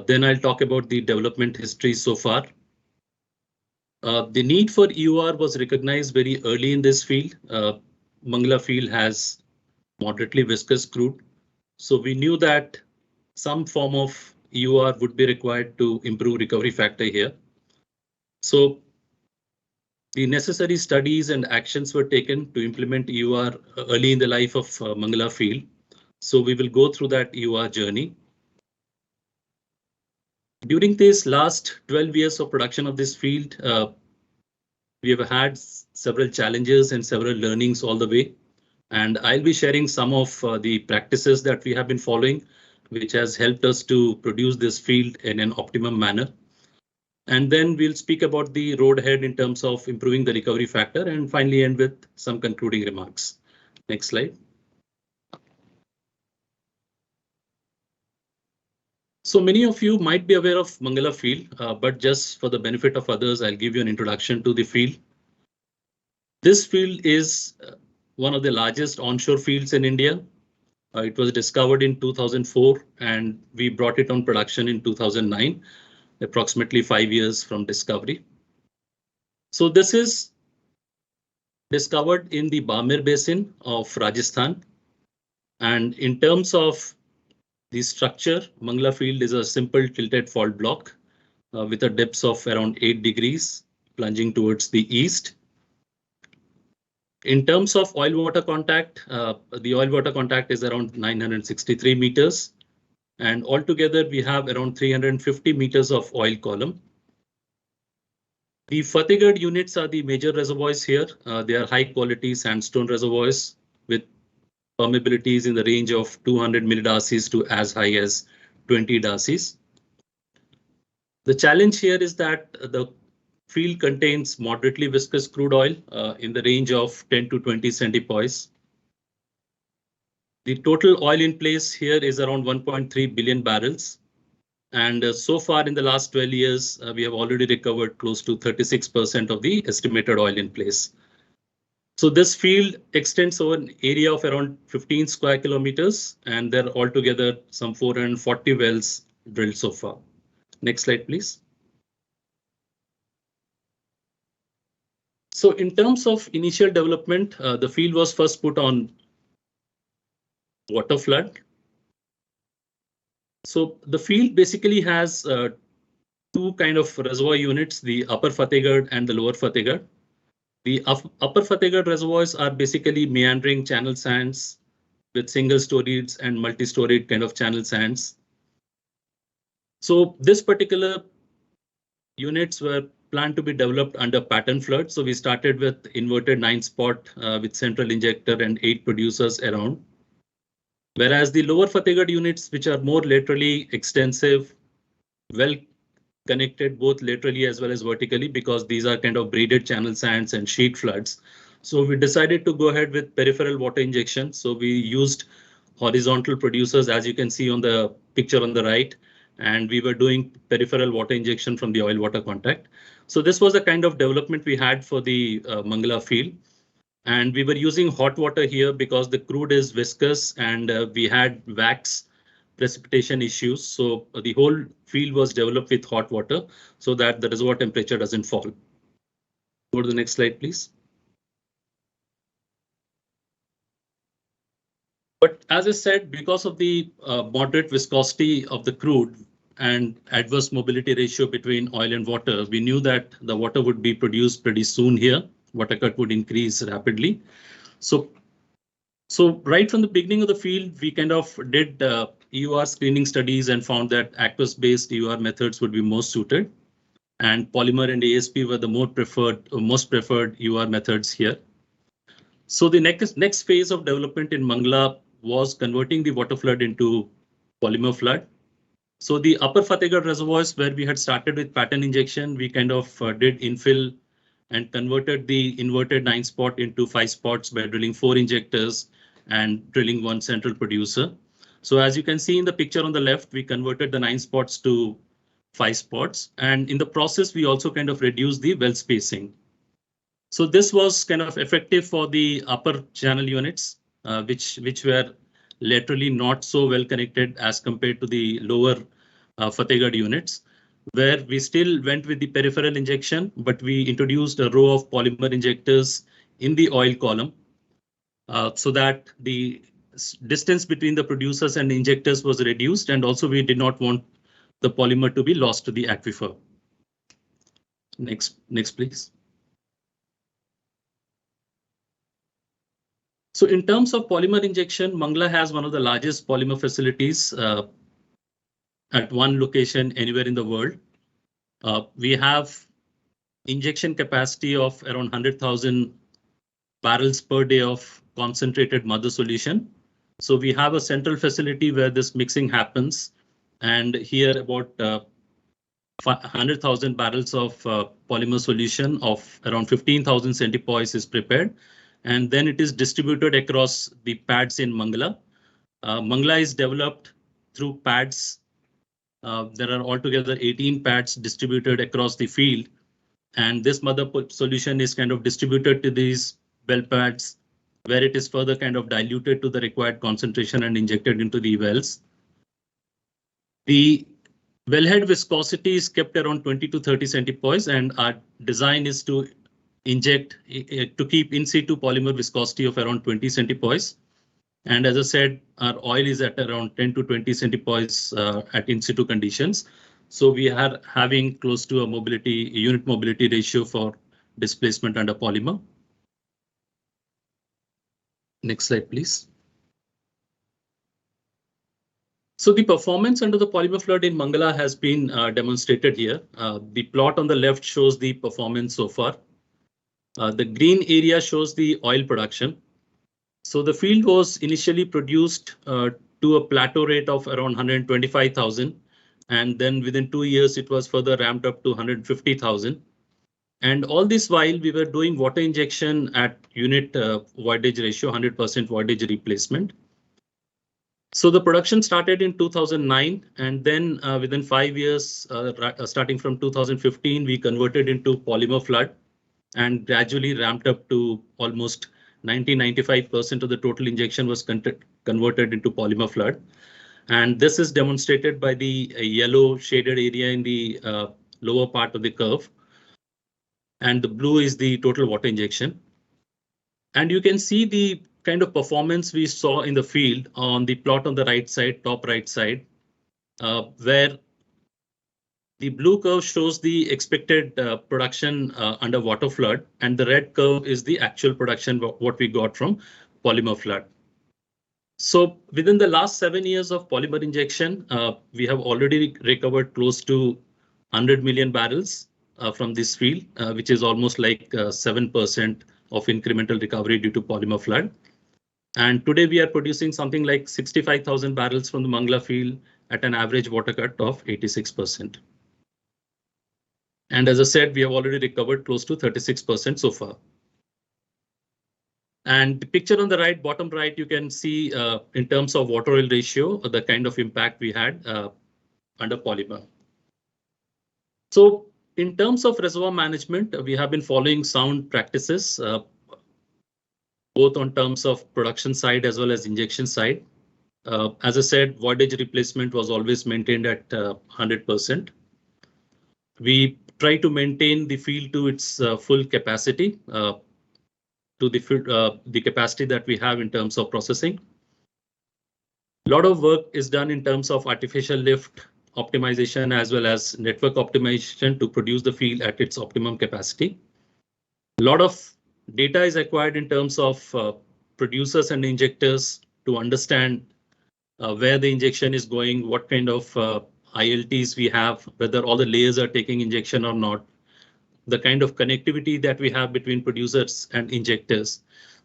Then I'll talk about the development history so far. The need for EOR was recognized very early in this field. Mangala field has moderately viscous crude, so we knew that some form of EOR would be required to improve recovery factor here. So the necessary studies and actions were taken to implement EOR early in the life of Mangala field. So we will go through that EOR journey. During this last 12 years of production of this field, we have had several challenges and several learnings all the way. And I'll be sharing some of the practices that we have been following, which has helped us to produce this field in an optimum manner. And then we'll speak about the road ahead in terms of improving the recovery factor, and finally end with some concluding remarks. Next slide. So many of you might be aware of Mangala field, but just for the benefit of others, I'll give you an introduction to the field. This field is one of the largest onshore fields in India. It was discovered in 2004 and we brought it on production in 2009, approximately 5 years from discovery. So this is discovered in the Barmer Basin of Rajasthan. And in terms of the structure, Mangala field is a simple tilted fault block with a depth of around 8 degrees, plunging towards the east. In terms of oil-water contact, the oil-water contact is around 963 meters. And altogether, we have around 350 meters of oil column. The Fatehgarh units are the major reservoirs here. They are high-quality sandstone reservoirs with permeabilities in the range of 200 millidarcies to as high as 20 darcies. The challenge here is that the field contains moderately viscous crude oil in the range of 10 to 20 centipoise. The total oil in place here is around 1.3 billion barrels. And so far in the last 12 years, we have already recovered close to 36% of the estimated oil in place. So this field extends over an area of around 15 square kilometers, and there are altogether some 440 wells drilled so far. Next slide, please. So in terms of initial development, the field was first put on water flood. So the field basically has two kind of reservoir units, the upper Fatehgarh and the lower Fatehgarh. The upper Fatehgarh reservoirs are basically meandering channel sands with single-storied and multi-storied kind of channel sands. So this particular units were planned to be developed under pattern flood. So we started with inverted 9-spot with central injector and 8 producers around. Whereas the lower Fatehgarh units, which are more laterally extensive, well connected both laterally as well as vertically, because these are kind of braided channel sands and sheet floods. So we decided to go ahead with peripheral water injection. So we used horizontal producers, as you can see on the picture on the right, and we were doing peripheral water injection from the oil-water contact. So this was the kind of development we had for the Mangala field. And we were using hot water here because the crude is viscous and we had wax precipitation issues. So the whole field was developed with hot water so that the reservoir temperature doesn't fall. Go to the next slide, please. But as I said, because of the moderate viscosity of the crude and adverse mobility ratio between oil and water, we knew that the water would be produced pretty soon here. Water cut would increase rapidly. So right from the beginning of the field, we kind of did EUR screening studies and found that aqueous-based EUR methods would be most suited. And polymer and ASP were the most preferred EUR methods here. So the next phase of development in Mangala was converting the water flood into polymer flood. So the upper Fatehgarh reservoirs, where we had started with pattern injection, we kind of did infill and converted the inverted 9-spot into 5 spots by drilling 4 injectors and drilling 1 central producer. So as you can see in the picture on the left, we converted the 9 spots to 5 spots. And in the process, we also kind of reduced the well spacing. So this was kind of effective for the upper channel units, which were laterally not so well connected as compared to the lower Fatehgarh units, where we still went with the peripheral injection, but we introduced a row of polymer injectors in the oil column so that the distance between the producers and the injectors was reduced, and also we did not want the polymer to be lost to the aquifer. Next, please. So in terms of polymer injection, Mangala has one of the largest polymer facilities at one location anywhere in the world. We have injection capacity of around 100,000 barrels per day of concentrated mother solution. So we have a central facility where this mixing happens. And here about 100,000 barrels of polymer solution of around 15,000 centipoise is prepared. And then it is distributed across the pads in Mangala. Mangala is developed through pads. There are altogether 18 pads distributed across the field. And this mother solution is kind of distributed to these well pads, where it is further kind of diluted to the required concentration and injected into the wells. The wellhead viscosity is kept around 20 to 30 centipoise, and our design is to inject to keep in situ polymer viscosity of around 20 centipoise. And as I said, our oil is at around 10 to 20 centipoise at in situ conditions. So we are having close to a unit mobility ratio for displacement under polymer. Next slide, please. So the performance under the polymer flood in Mangala has been demonstrated here. The plot on the left shows the performance so far. The green area shows the oil production. So the field was initially produced to a plateau rate of around 125,000. And then within 2 years, it was further ramped up to 150,000. And all this while we were doing water injection at unit voidage ratio, 100% voidage replacement. So the production started in 2009, and then within 5 years, starting from 2015, we converted into polymer flood and gradually ramped up to almost 90-95% of the total injection was converted into polymer flood. And this is demonstrated by the yellow shaded area in the lower part of the curve. And the blue is the total water injection. And you can see the kind of performance we saw in the field on the plot on the right side, top right side, where the blue curve shows the expected production under water flood, and the red curve is the actual production, what we got from polymer flood. So within the last 7 years of polymer injection, we have already recovered close to 100 million barrels from this field, which is almost like 7% of incremental recovery due to polymer flood. And today we are producing something like 65,000 barrels from the Mangala field at an average water cut of 86%. And as I said, we have already recovered close to 36% so far. And the picture on the right, bottom right, you can see in terms of water oil ratio, the kind of impact we had under polymer. So in terms of reservoir management, we have been following sound practices, both on terms of production side as well as injection side. As I said, voidage replacement was always maintained at 100%. We try to maintain the field to its full capacity, to the capacity that we have in terms of processing. A lot of work is done in terms of artificial lift optimization as well as network optimization to produce the field at its optimum capacity. A lot of data is acquired in terms of producers and injectors to understand where the injection is going, what kind of ILTs we have, whether all the layers are taking injection or not, the kind of connectivity that we have between producers and injectors.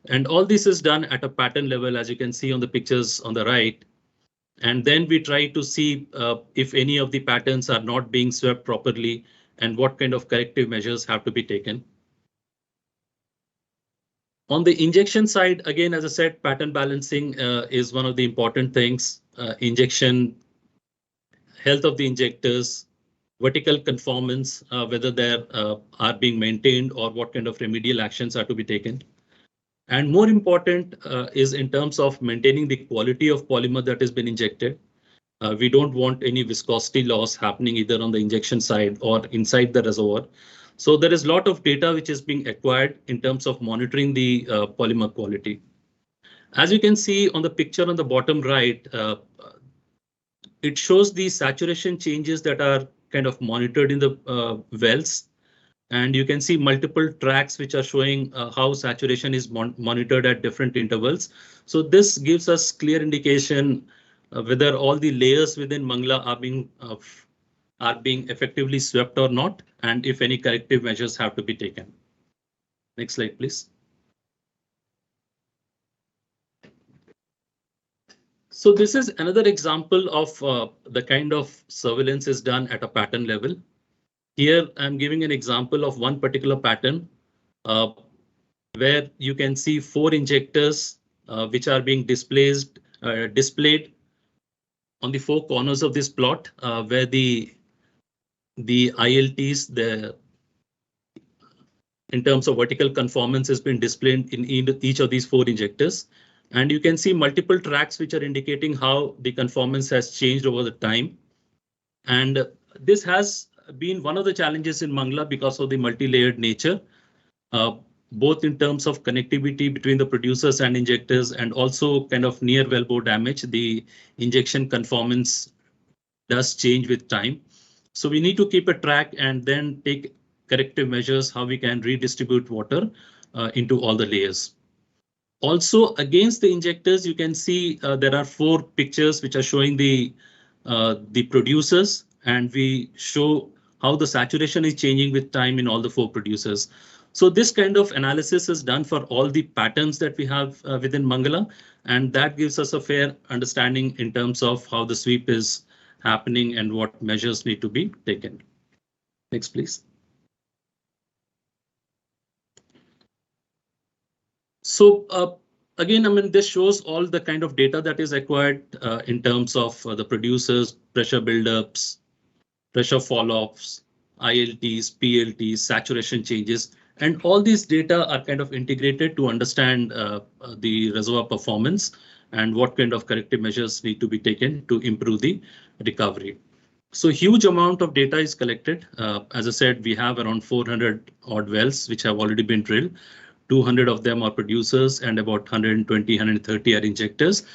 And all this is done at a pattern level, as you can see on the pictures on the right. And then we try to see if any of the patterns are not being swept properly and what kind of corrective measures have to be taken. On the injection side, again, as I said, pattern balancing is one of the important things. Injection, health of the injectors, vertical conformance, whether they are being maintained or what kind of remedial actions are to be taken. And more important is in terms of maintaining the quality of polymer that has been injected. We don't want any viscosity loss happening either on the injection side or inside the reservoir. So there is a lot of data which is being acquired in terms of monitoring the polymer quality. As you can see on the picture on the bottom right, it shows the saturation changes that are kind of monitored in the wells. And you can see multiple tracks which are showing how saturation is monitored at different intervals. So this gives us clear indication whether all the layers within Mangala are being effectively swept or not, and if any corrective measures have to be taken. Next slide, please. So this is another example of the kind of surveillance is done at a pattern level. Here I'm giving an example of one particular pattern where you can see 4 injectors which are being displayed on the 4 corners of this plot, where the ILTs, in terms of vertical conformance, has been displayed in each of these 4 injectors. And you can see multiple tracks which are indicating how the conformance has changed over the time. And this has been one of the challenges in Mangla because of the multi-layered nature, both in terms of connectivity between the producers and injectors, and also kind of near wellbore damage. The injection conformance does change with time. So we need to keep a track and then take corrective measures how we can redistribute water into all the layers. Also, against the injectors, you can see there are 4 pictures which are showing the producers, and we show how the saturation is changing with time in all the 4 producers. So this kind of analysis is done for all the patterns that we have within Mangala, and that gives us a fair understanding in terms of how the sweep is happening and what measures need to be taken. Next, please. So again, I mean, this shows all the kind of data that is acquired in terms of the producers, pressure buildups, pressure fall-offs, ILTs, PLTs, saturation changes, and all these data are kind of integrated to understand the reservoir performance and what kind of corrective measures need to be taken to improve the recovery. So huge amount of data is collected. As I said, we have around 400 odd wells which have already been drilled. 200 of them are producers and about 120, 130 are injectors.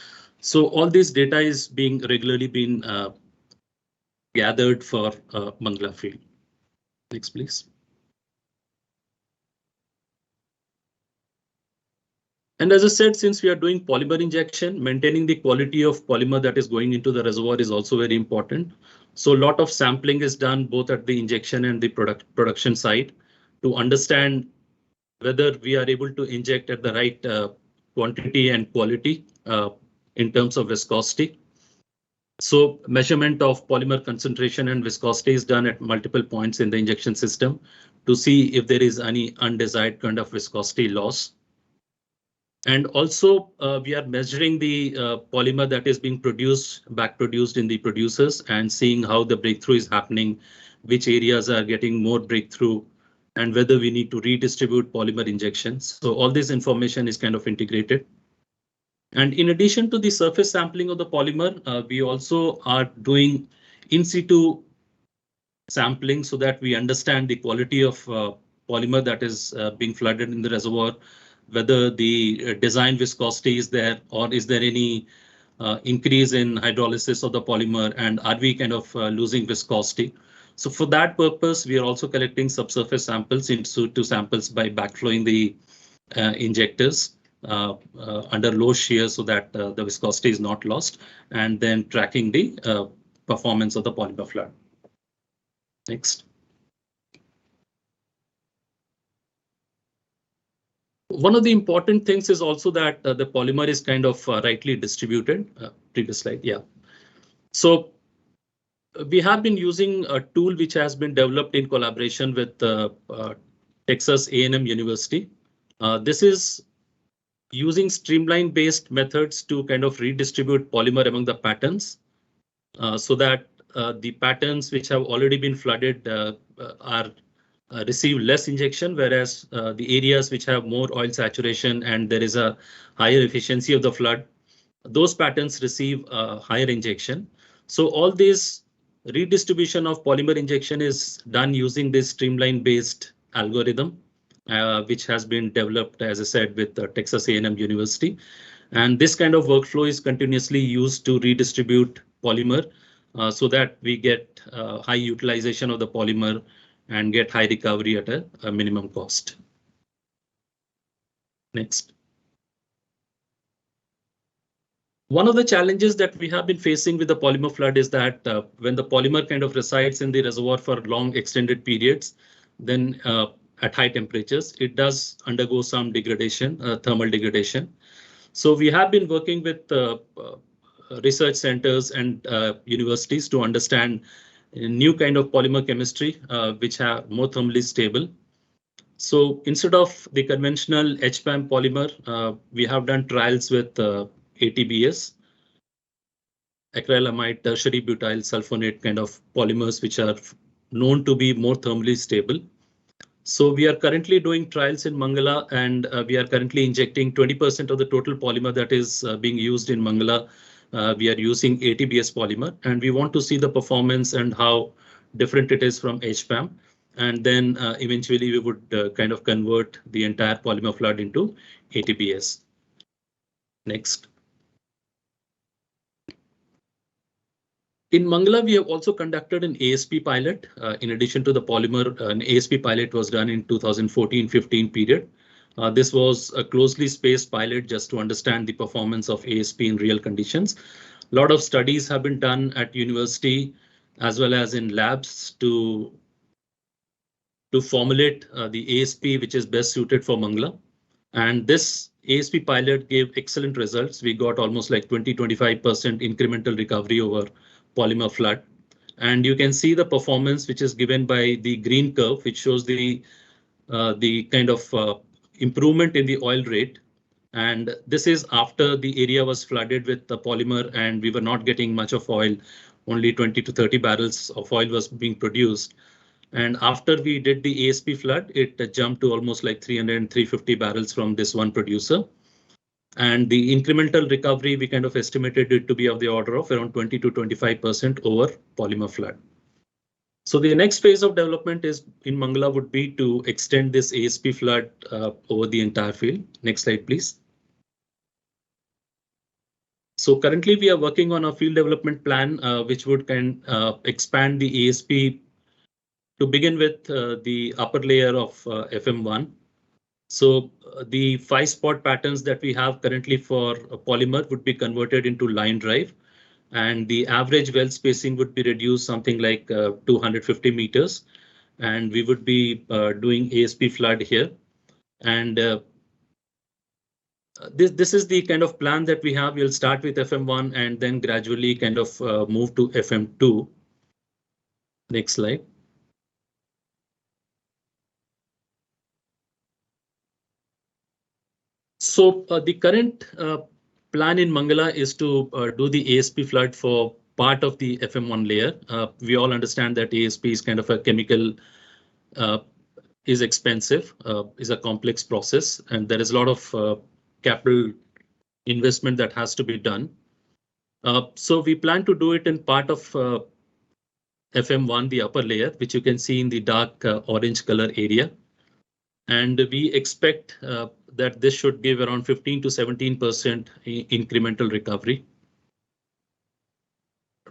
So all this data is being regularly being gathered for Mangla field. Next, please. And as I said, since we are doing polymer injection, maintaining the quality of polymer that is going into the reservoir is also very important. So a lot of sampling is done both at the injection and the production side to understand whether we are able to inject at the right quantity and quality in terms of viscosity. So measurement of polymer concentration and viscosity is done at multiple points in the injection system to see if there is any undesired kind of viscosity loss. And also we are measuring the polymer that is being back produced in the producers, and seeing how the breakthrough is happening, which areas are getting more breakthrough, and whether we need to redistribute polymer injections. So all this information is kind of integrated. And in addition to the surface sampling of the polymer, we also are doing in situ sampling so that we understand the quality of polymer that is being flooded in the reservoir, whether the design viscosity is there, or is there any increase in hydrolysis of the polymer, and are we kind of losing viscosity. So for that purpose, we are also collecting subsurface samples into samples by backflowing the injectors under low shear so that the viscosity is not lost, and then tracking the performance of the polymer flood. Next. One of the important things is also that the polymer is kind of rightly distributed. Previous slide, yeah. So we have been using a tool which has been developed in collaboration with Texas A&M University. This is using streamline-based methods to kind of redistribute polymer among the patterns so that the patterns which have already been flooded receive less injection, whereas the areas which have more oil saturation and there is a higher efficiency of the flood, those patterns receive higher injection. So all this redistribution of polymer injection is done using this streamline-based algorithm, which has been developed, as I said, with Texas A&M University. And this kind of workflow is continuously used to redistribute polymer so that we get high utilization of the polymer and get high recovery at a minimum cost. Next. One of the challenges that we have been facing with the polymer flood is that when the polymer kind of resides in the reservoir for long extended periods, then at high temperatures, it does undergo some degradation, thermal degradation. So we have been working with research centers and universities to understand a new kind of polymer chemistry, which are more thermally stable. So instead of the conventional HPAM polymer, we have done trials with ATBS, acrylamide tertiary butyl sulfonate kind of polymers, which are known to be more thermally stable. So we are currently doing trials in Mangala, and we are currently injecting 20% of the total polymer that is being used in Mangala. We are using ATBS polymer, and we want to see the performance and how different it is from HPAM. And then eventually we would kind of convert the entire polymer flood into ATBS. Next. In Mangala, we have also conducted an ASP pilot. In addition to the polymer, an ASP pilot was done in 2014-15 period. This was a closely spaced pilot just to understand the performance of ASP in real conditions. A lot of studies have been done at university as well as in labs to formulate the ASP which is best suited for Mangala. And this ASP pilot gave excellent results. We got almost like 20-25% incremental recovery over polymer flood. And you can see the performance which is given by the green curve, which shows the kind of improvement in the oil rate. And this is after the area was flooded with the polymer and we were not getting much of oil, only 20 to 30 barrels of oil was being produced. And after we did the ASP flood, it jumped to almost like 300 and 350 barrels from this one producer. And the incremental recovery, we kind of estimated it to be of the order of around 20 to 25% over polymer flood. So the next phase of development is in Mangala would be to extend this ASP flood over the entire field. Next slide, please. So currently we are working on a field development plan, which would expand the ASP to begin with the upper layer of FM1. So the 5 spot patterns that we have currently for polymer would be converted into line drive, and the average well spacing would be reduced something like 250 meters, and we would be doing ASP flood here. And this is the kind of plan that we have. We'll start with FM1 and then gradually kind of move to FM2. Next slide. So the current plan in Mangala is to do the ASP flood for part of the FM1 layer. We all understand that ASP is kind of a chemical, is expensive, is a complex process, and there is a lot of capital investment that has to be done. So we plan to do it in part of FM1, the upper layer, which you can see in the dark orange color area. And we expect that this should give around 15 to 17% incremental recovery.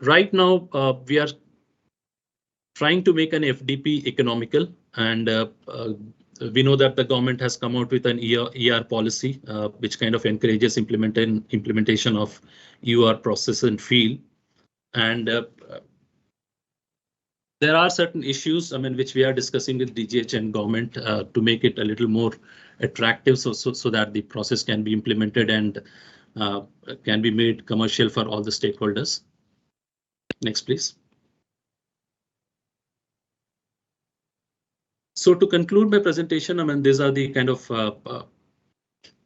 Right now, we are trying to make an FDP economical, and we know that the government has come out with an ER policy, which kind of encourages implementation of EUR process and field. And there are certain issues, I mean, which we are discussing with DGH and government to make it a little more attractive, so that the process can be implemented and can be made commercial for all the stakeholders. Next, please. So to conclude my presentation, I mean, these are the kind of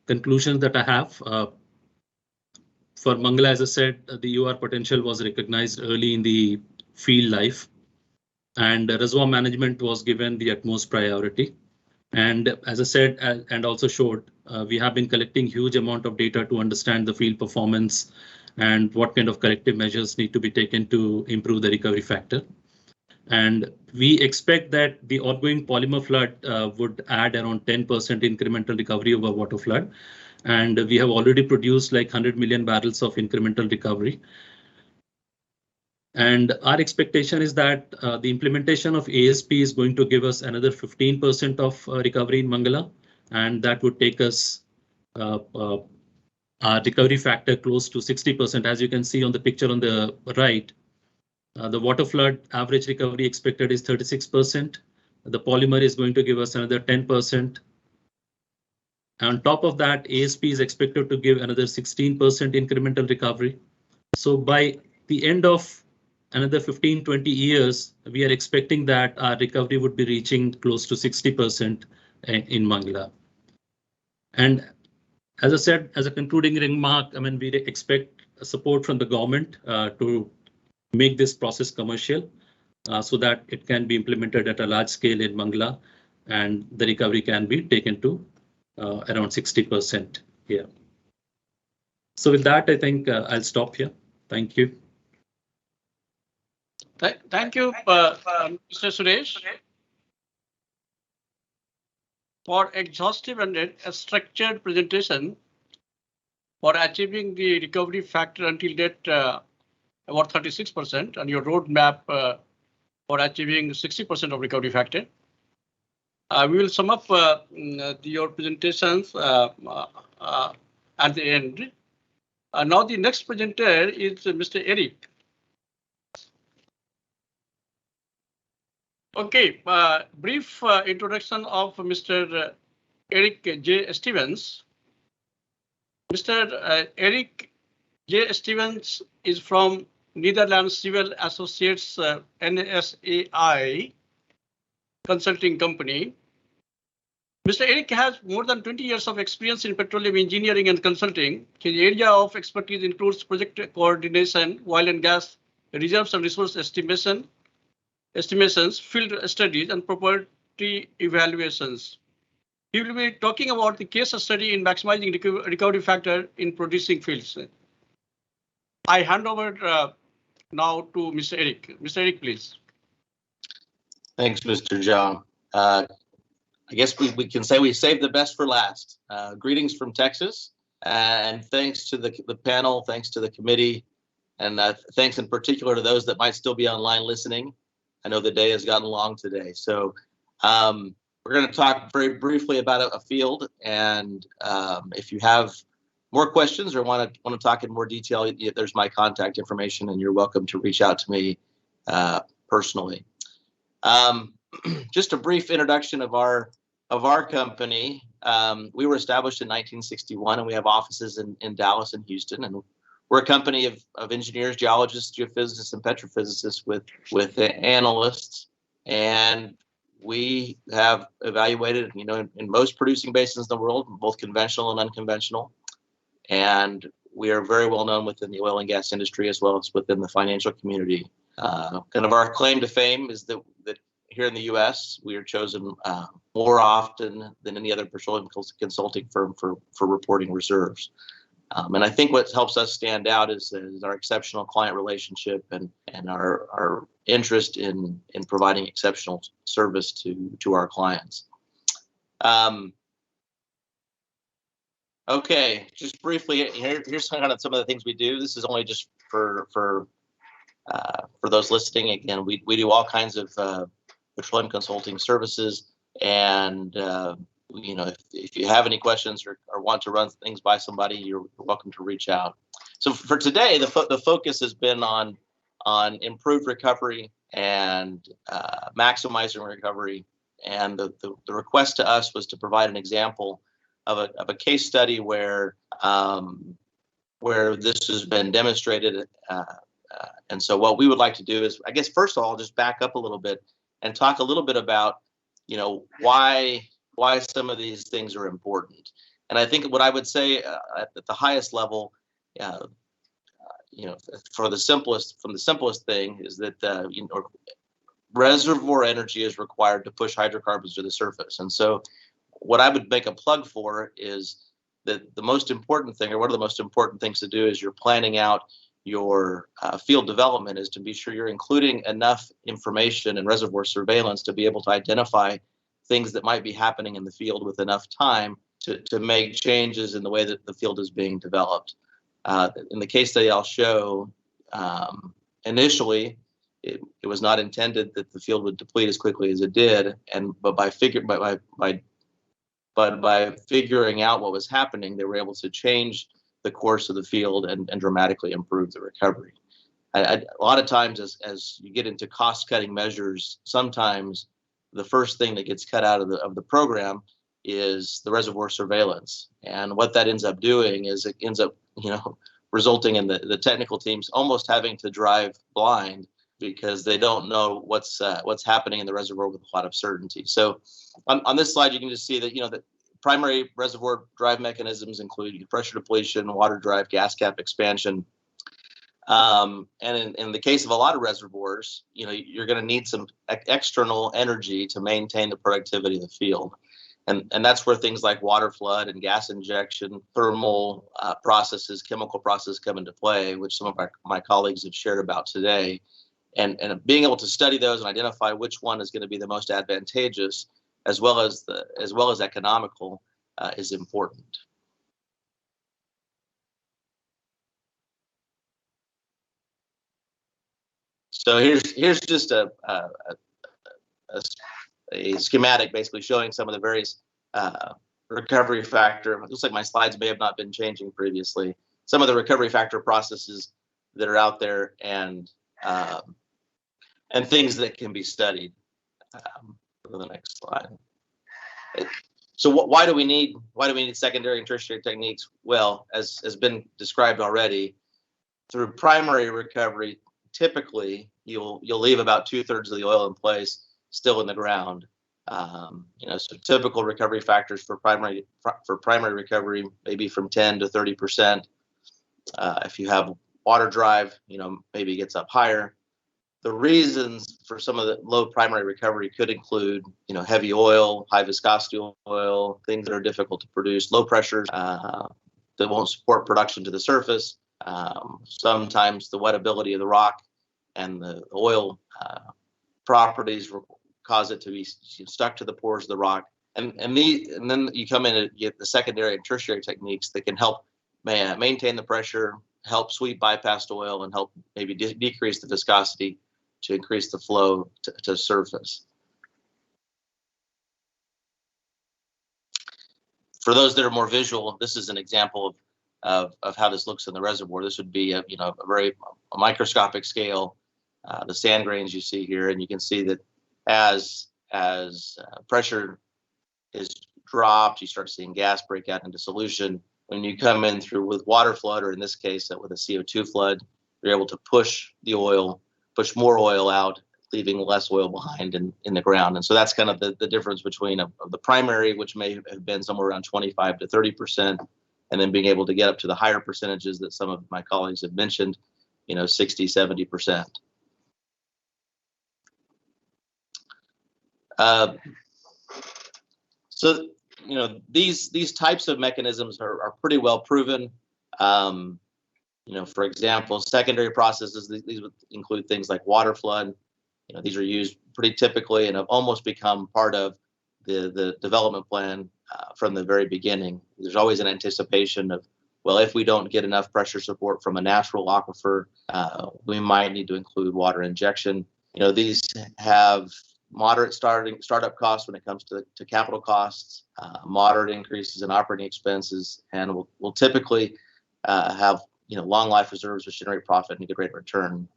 conclusions that I have. For Mangala, as I said, the EUR potential was recognized early in the field life, and reservoir management was given the utmost priority. And as I said, and also showed, we have been collecting huge amount of data to understand the field performance and what kind of corrective measures need to be taken to improve the recovery factor. And we expect that the ongoing polymer flood would add around 10% incremental recovery over water flood. And we have already produced like 100 million barrels of incremental recovery. And our expectation is that the implementation of ASP is going to give us another 15% of recovery in Mangala, and that would take us our recovery factor close to 60%. As you can see on the picture on the right, the water flood average recovery expected is 36%. The polymer is going to give us another 10%. On top of that, ASP is expected to give another 16% incremental recovery. So by the end of another 15-20 years, we are expecting that our recovery would be reaching close to 60% in Mangla. And as I said, as a concluding remark, I mean, we expect support from the government to make this process commercial so that it can be implemented at a large scale in Mangla and the recovery can be taken to around 60% here. So with that, I think I'll stop here. Thank you. Thank you, Mr. Suresh, for exhaustive and a structured presentation for achieving the recovery factor until date about 36% and your roadmap for achieving 60% of recovery factor. We will sum up your presentations at the end. Now the next presenter is Mr. Eric. Okay, brief introduction of Mr. Eric J. Stevens. Mr. Eric J. Stevens is from Netherlands Civil Associates NSAI consulting company. Mr. Eric has more than 20 years of experience in petroleum engineering and consulting. His area of expertise includes project coordination, oil and gas reserves and resource estimations, field studies, and property evaluations. He will be talking about the case study in maximizing recovery factor in producing fields. I hand over now to Mr. Eric. Mr. Eric, please. Thanks, Mr. Jha. I guess we can say we saved the best for last. Greetings from Texas, and thanks to the panel, thanks to the committee, and thanks in particular to those that might still be online listening. I know the day has gotten long today, so we're going to talk very briefly about a field, and if you have more questions or want to talk in more detail, there's my contact information, and you're welcome to reach out to me personally. Just a brief introduction of our company. We were established in 1961, and we have offices in Dallas and Houston, and we're a company of engineers, geologists, geophysicists, and petrophysicists with analysts, and we have evaluated, in most producing basins in the world, both conventional and unconventional, and we are very well known within the oil and gas industry as well as within the financial community. Kind of our claim to fame is that here in the U.S., we are chosen more often than any other petroleum consulting firm for reporting reserves. And I think what helps us stand out is our exceptional client relationship and our interest in providing exceptional service to our clients. Okay, just briefly, here's kind of some of the things we do. This is only just for those listening. Again, we do all kinds of petroleum consulting services, and if you have any questions or want to run things by somebody, you're welcome to reach out. So for today, the focus has been on improved recovery and maximizing recovery, and the request to us was to provide an example of a case study where this has been demonstrated. And so what we would like to do is, I guess, first of all, just back up a little bit and talk a little bit about, why some of these things are important. And I think what I would say at the highest level, from the simplest thing is that, reservoir energy is required to push hydrocarbons to the surface. And so what I would make a plug for is that the most important thing, or one of the most important things to do as you're planning out your field development, is to be sure you're including enough information and reservoir surveillance to be able to identify things that might be happening in the field with enough time to make changes in the way that the field is being developed. In the case study I'll show, initially it was not intended that the field would deplete as quickly as it did, but by figuring out what was happening, they were able to change the course of the field and dramatically improve the recovery. A lot of times, as you get into cost-cutting measures, sometimes the first thing that gets cut out of the program is the reservoir surveillance. And what that ends up doing is it ends up, resulting in the technical teams almost having to drive blind because they don't know what's happening in the reservoir with a lot of certainty. So on this slide, you can just see that, the primary reservoir drive mechanisms include pressure depletion, water drive, gas cap expansion. And in the case of a lot of reservoirs, you're going to need some external energy to maintain the productivity of the field. And that's where things like water flood and gas injection, thermal processes, chemical processes come into play, which some of my colleagues have shared about today. And being able to study those and identify which one is going to be the most advantageous, as well as economical, is important. So here's just a schematic basically showing some of the various recovery factor. It looks like my slides may have not been changing previously. Some of the recovery factor processes that are out there and things that can be studied. Go to the next slide. So why do we need secondary and tertiary techniques? Well, as has been described already, through primary recovery, typically you'll leave about 2/3 of the oil in place still in the ground. So typical recovery factors for primary recovery maybe from 10 to 30%. If you have water drive, maybe it gets up higher. The reasons for some of the low primary recovery could include, heavy oil, high viscosity oil, things that are difficult to produce, low pressures that won't support production to the surface. Sometimes the wettability of the rock and the oil properties cause it to be stuck to the pores of the rock. And then you come in and get the secondary and tertiary techniques that can help maintain the pressure, help sweep bypassed oil, and help maybe decrease the viscosity to increase the flow to surface. For those that are more visual, this is an example of how this looks in the reservoir. This would be a very microscopic scale, the sand grains you see here, and you can see that as pressure is dropped, you start seeing gas break out into solution. When you come in through with water flood, or in this case with a CO2 flood, you're able to push more oil out, leaving less oil behind in the ground. And so that's kind of the difference between the primary, which may have been somewhere around 25 to 30%, and then being able to get up to the higher percentages that some of my colleagues have mentioned, 60, 70%. So these types of mechanisms are pretty well proven. For example, secondary processes, these would include things like water flood. These are used pretty typically and have almost become part of the development plan from the very beginning. There's always an anticipation of, well, if we don't get enough pressure support from a natural aquifer, we might need to include water injection. These have moderate startup costs when it comes to capital costs, moderate increases in operating expenses, and will typically have long life reserves which generate profit and a good rate of return.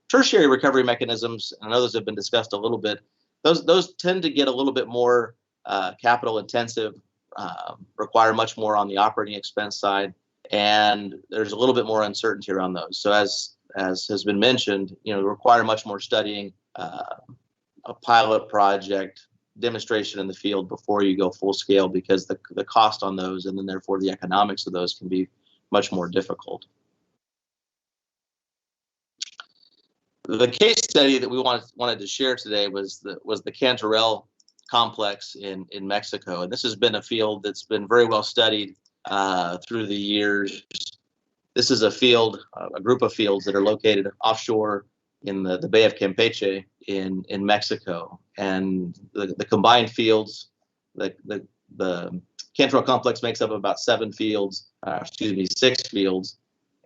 Tertiary recovery mechanisms, and others have been discussed a little bit, those tend to get a little bit more capital intensive, require much more on the operating expense side, and there's a little bit more uncertainty around those. So as has been mentioned, require much more studying, a pilot project, demonstration in the field before you go full scale, because the cost on those and then therefore the economics of those can be much more difficult. The case study that we wanted to share today was the Cantarell complex in Mexico, and this has been a field that's been very well studied through the years. This is a group of fields that are located offshore in the Bay of Campeche in Mexico, and the combined fields, the Cantarell complex makes up about 6 fields,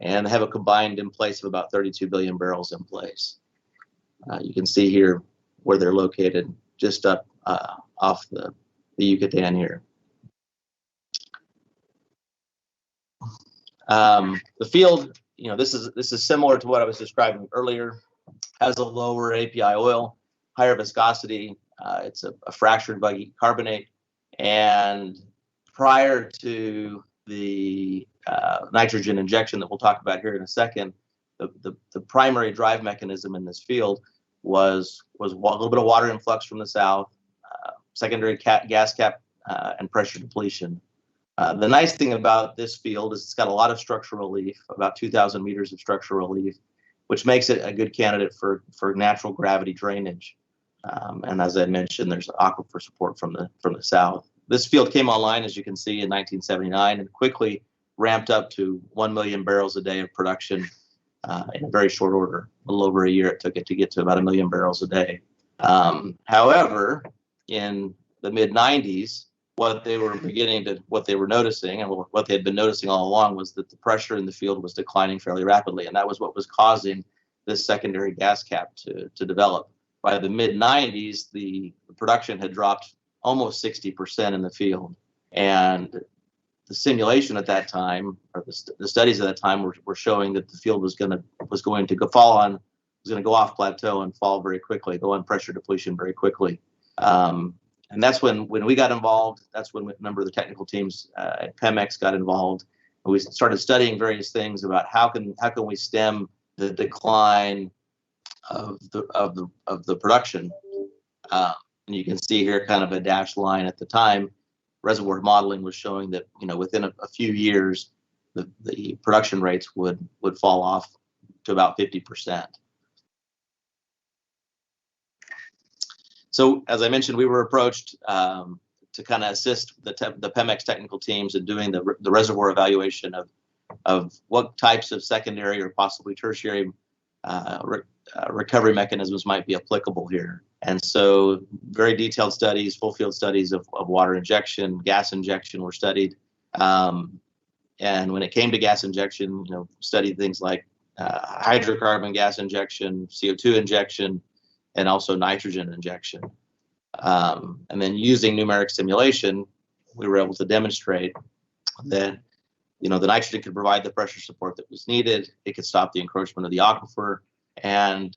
and they have a combined in place of about 32 billion barrels in place. You can see here where they're located, just up off the Yucatan here. The field, this is similar to what I was describing earlier. Has a lower API oil, higher viscosity. It's a fractured bicarbonate, and prior to the nitrogen injection that we'll talk about here in a second, the primary drive mechanism in this field was a little bit of water influx from the south, secondary gas cap, and pressure depletion. The nice thing about this field is it's got a lot of structural relief, about 2,000 meters of structural relief, which makes it a good candidate for natural gravity drainage. And as I mentioned, there's aquifer support from the south. This field came online, as you can see, in 1979 and quickly ramped up to 1 million barrels a day of production in a very short order. A little over a year it took it to get to about 1 million barrels a day. However, in the mid-90s, what they were noticing and what they had been noticing all along was that the pressure in the field was declining fairly rapidly, and that was what was causing this secondary gas cap to develop. By the mid-90s, the production had dropped almost 60% in the field, and the simulation at that time, or the studies at that time, were showing that the field was going to go off plateau and fall very quickly, go on pressure depletion very quickly. And that's when we got involved. That's when a number of the technical teams at Pemex got involved. And we started studying various things about how can we stem the decline of the production. And you can see here kind of a dashed line at the time. Reservoir modeling was showing that within a few years, the production rates would fall off to about 50%. So as I mentioned, we were approached to kind of assist the Pemex technical teams in doing the reservoir evaluation of what types of secondary or possibly tertiary recovery mechanisms might be applicable here. And so very detailed studies, full field studies of water injection, gas injection were studied. And when it came to gas injection, studied things like hydrocarbon gas injection, CO2 injection, and also nitrogen injection. And then using numeric simulation, we were able to demonstrate that the nitrogen could provide the pressure support that was needed. It could stop the encroachment of the aquifer, and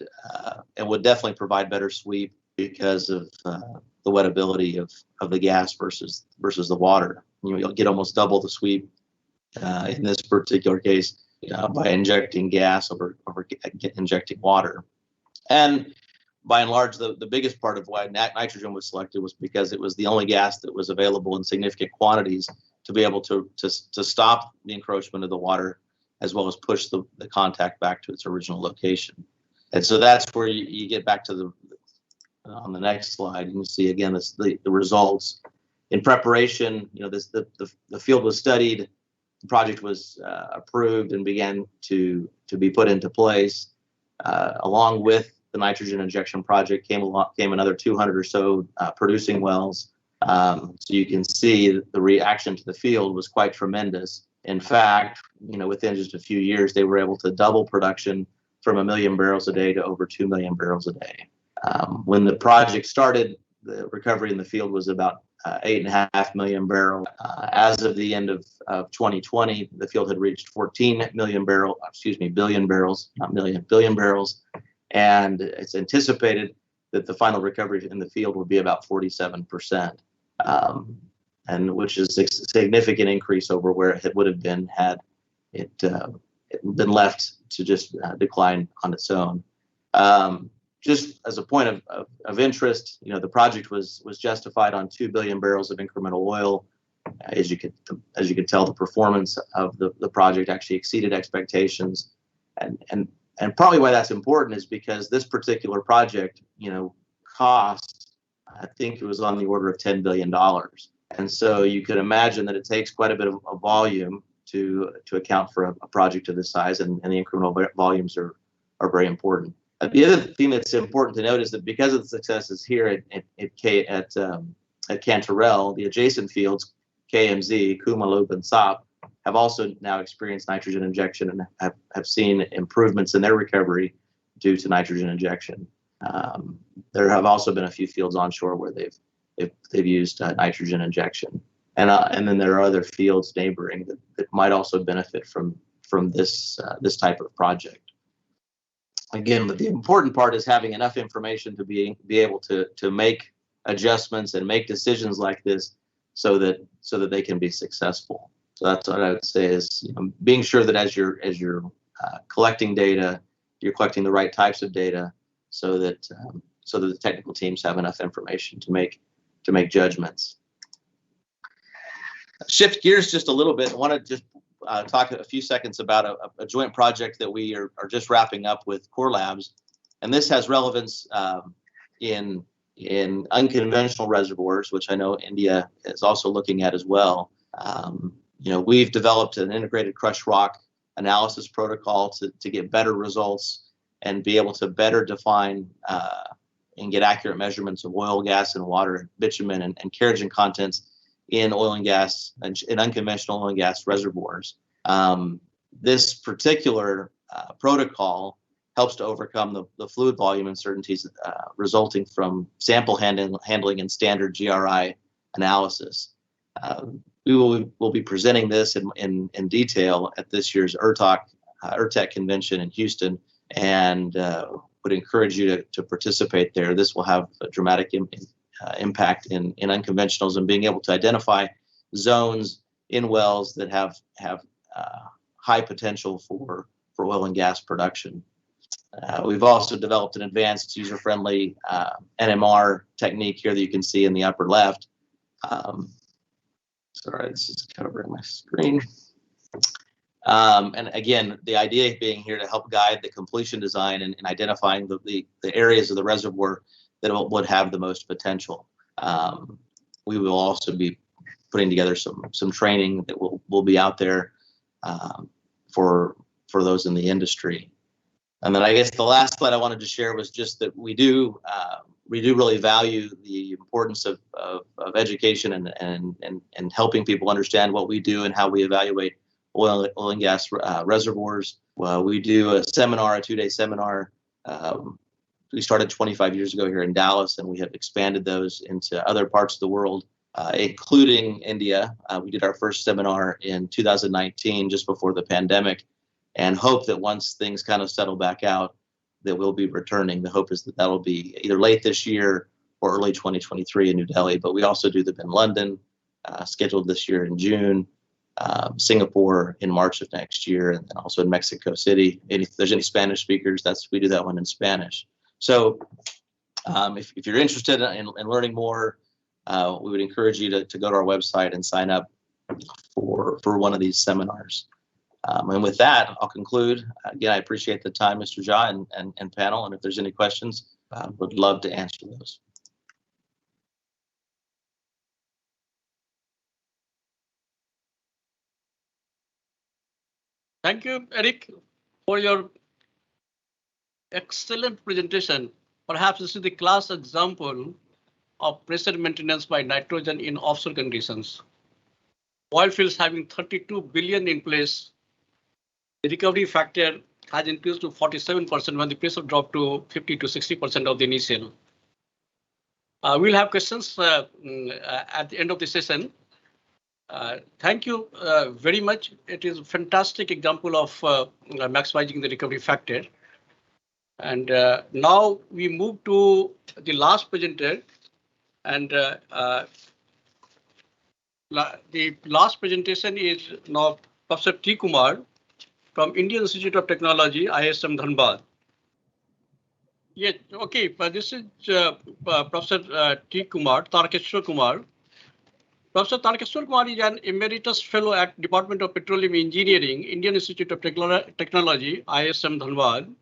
would definitely provide better sweep because of the wettability of the gas versus the water. You'll get almost double the sweep in this particular case by injecting gas over injecting water. And by and large, the biggest part of why nitrogen was selected was because it was the only gas that was available in significant quantities to be able to stop the encroachment of the water, as well as push the contact back to its original location. And so that's where you get back to on the next slide. You can see again the results. In preparation, the field was studied, the project was approved and began to be put into place. Along with the nitrogen injection project came another 200 or so producing wells. So you can see the reaction to the field was quite tremendous. In fact, within just a few years, they were able to double production from 1 million barrels a day to over 2 million barrels a day. When the project started, the recovery in the field was about 8.5 million barrels. As of the end of 2020, the field had reached 14 billion barrels, not million, billion barrels. And it's anticipated that the final recovery in the field would be about 47%, and which is a significant increase over where it would have been had it been left to just decline on its own. Just as a point of interest, the project was justified on 2 billion barrels of incremental oil. As you could tell, the performance of the project actually exceeded expectations, and probably why that's important is because this particular project, cost, I think it was on the order of $10 billion. And so you could imagine that it takes quite a bit of volume to account for a project of this size, and the incremental volumes are very important. The other thing that's important to note is that because of the successes here at Cantarell, the adjacent fields, KMZ, Kumalub, and Sop, have also now experienced nitrogen injection and have seen improvements in their recovery due to nitrogen injection. There have also been a few fields onshore where they've used nitrogen injection, and then there are other fields neighboring that might also benefit from this type of project. Again, but the important part is having enough information to be able to make adjustments and make decisions like this so that they can be successful. So that's what I would say is being sure that as you're collecting data, you're collecting the right types of data, so that the technical teams have enough information to make judgments. Shift gears just a little bit. I want to just talk a few seconds about a joint project that we are just wrapping up with Core Labs, and this has relevance in unconventional reservoirs, which I know India is also looking at as well. We've developed an integrated crush rock analysis protocol to get better results and be able to better define and get accurate measurements of oil, gas, and water, bitumen, and kerogen contents in oil and gas and in unconventional oil and gas reservoirs. This particular protocol helps to overcome the fluid volume uncertainties resulting from sample handling and standard GRI analysis. We will be presenting this in detail at this year's ERTEC convention in Houston, and would encourage you to participate there. This will have a dramatic impact in unconventionals and being able to identify zones in wells that have high potential for oil and gas production. We've also developed an advanced user-friendly NMR technique here that you can see in the upper left. Sorry, this is covering my screen. And again, the idea being here to help guide the completion design and identifying the areas of the reservoir that would have the most potential. We will also be putting together some training that will be out there for those in the industry. And then I guess the last slide I wanted to share was just that we do really value the importance of education and helping people understand what we do and how we evaluate oil and gas reservoirs. We do a 2-day seminar. We started 25 years ago here in Dallas, and we have expanded those into other parts of the world, including India. We did our first seminar in 2019, just before the pandemic, and hope that once things kind of settle back out, that we'll be returning. The hope is that that'll be either late this year or early 2023 in New Delhi. But we also do them in London, scheduled this year in June, Singapore in March of next year, and then also in Mexico City. And if there's any Spanish speakers, we do that one in Spanish. So if you're interested in learning more, we would encourage you to go to our website and sign up for one of these seminars. And with that, I'll conclude. Again, I appreciate the time, Mr. Jha and panel. And if there's any questions, would love to answer those. Thank you, Eric, for your excellent presentation. Perhaps this is the class example of pressure maintenance by nitrogen in offshore conditions. Oil fields having 32 billion in place, the recovery factor has increased to 47% when the pressure dropped to 50 to 60% of the initial. We'll have questions at the end of the session. Thank you very much. It is a fantastic example of maximizing the recovery factor. And now we move to the last presenter. And the last presentation is now Professor T. Kumar from Indian Institute of Technology, ISM Dhanbad. Yes, okay, but this is Professor T. Kumar, Tarkeshwar Kumar. Professor Tarkeshwar Kumar is an emeritus fellow at Department of Petroleum Engineering, Indian Institute of Technology, ISM Dhanbad.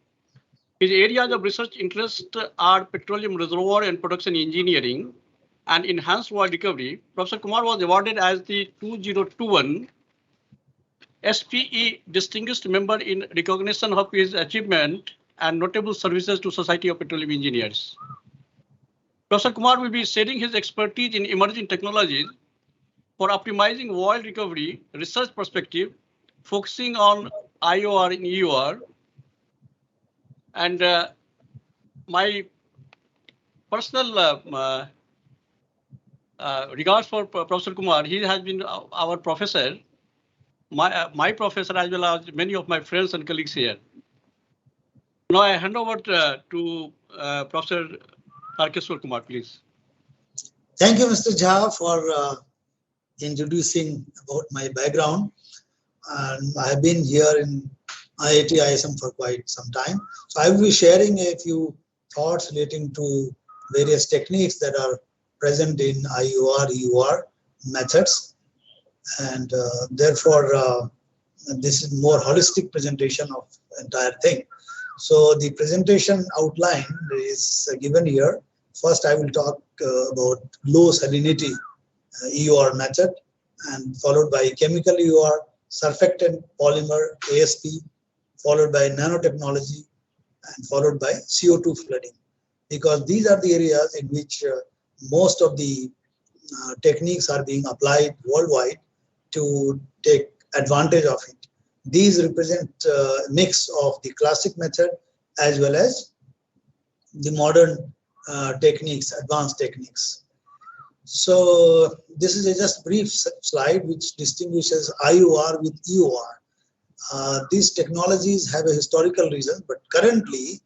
His areas of research interest are petroleum reservoir and production engineering and enhanced oil recovery. Professor Kumar was awarded as the 2021 SPE Distinguished Member in recognition of his achievement and notable services to Society of Petroleum Engineers. Professor Kumar will be sharing his expertise in emerging technologies for optimizing oil recovery research perspective, focusing on IOR and EOR. And my personal regards for Professor Kumar. He has been our professor, my professor, as well as many of my friends and colleagues here. Now I hand over to Professor Tarkeshwar Kumar, please. Thank you, Mr. Jha, for introducing about my background. And I have been here in IIT ISM for quite some time. So I will be sharing a few thoughts relating to various techniques that are present in IUR, EUR methods. And therefore, this is more holistic presentation of the entire thing. So the presentation outline is given here. First, I will talk about low salinity EUR method, and followed by chemical EUR, surfactant, polymer, ASP, followed by nanotechnology, and followed by CO2 flooding. Because these are the areas in which most of the techniques are being applied worldwide to take advantage of it. These represent a mix of the classic method as well as the modern techniques, advanced techniques. So this is a just brief slide which distinguishes IUR with EUR. These technologies have a historical reason, but currently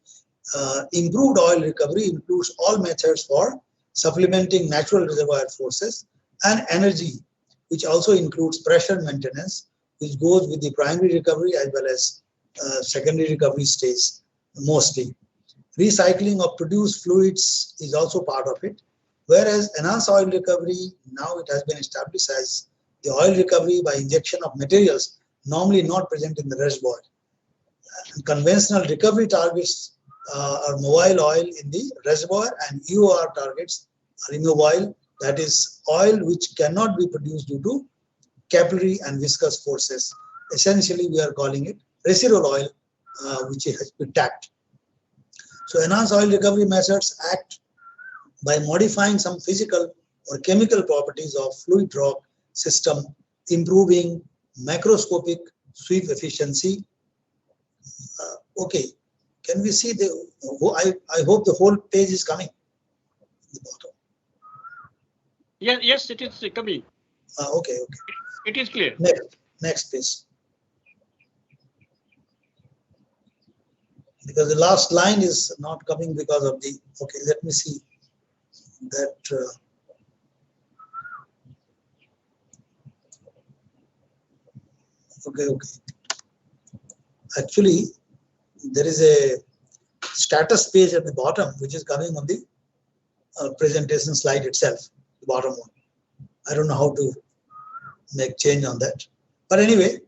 improved oil recovery includes all methods for supplementing natural reservoir forces and energy, which also includes pressure maintenance, which goes with the primary recovery as well as secondary recovery stage mostly. Recycling of produced fluids is also part of it, whereas enhanced oil recovery, now it has been established as the oil recovery by injection of materials normally not present in the reservoir. Conventional recovery targets are mobile oil in the reservoir, and EOR targets are immobile, that is oil which cannot be produced due to capillary and viscous forces. Essentially, we are calling it residual oil, which has been tapped. So enhanced oil recovery methods act by modifying some physical or chemical properties of fluid rock system, improving macroscopic sweep efficiency. Okay, can we see the, I hope the whole page is coming at the bottom. Yeah, yes, it is coming. Okay. It is clear. Next please. Because the last line is not coming because of the, okay, let me see that. Okay. Actually, there is a status page at the bottom, which is coming on the presentation slide itself, the bottom one. I don't know how to make change on that. But anyway,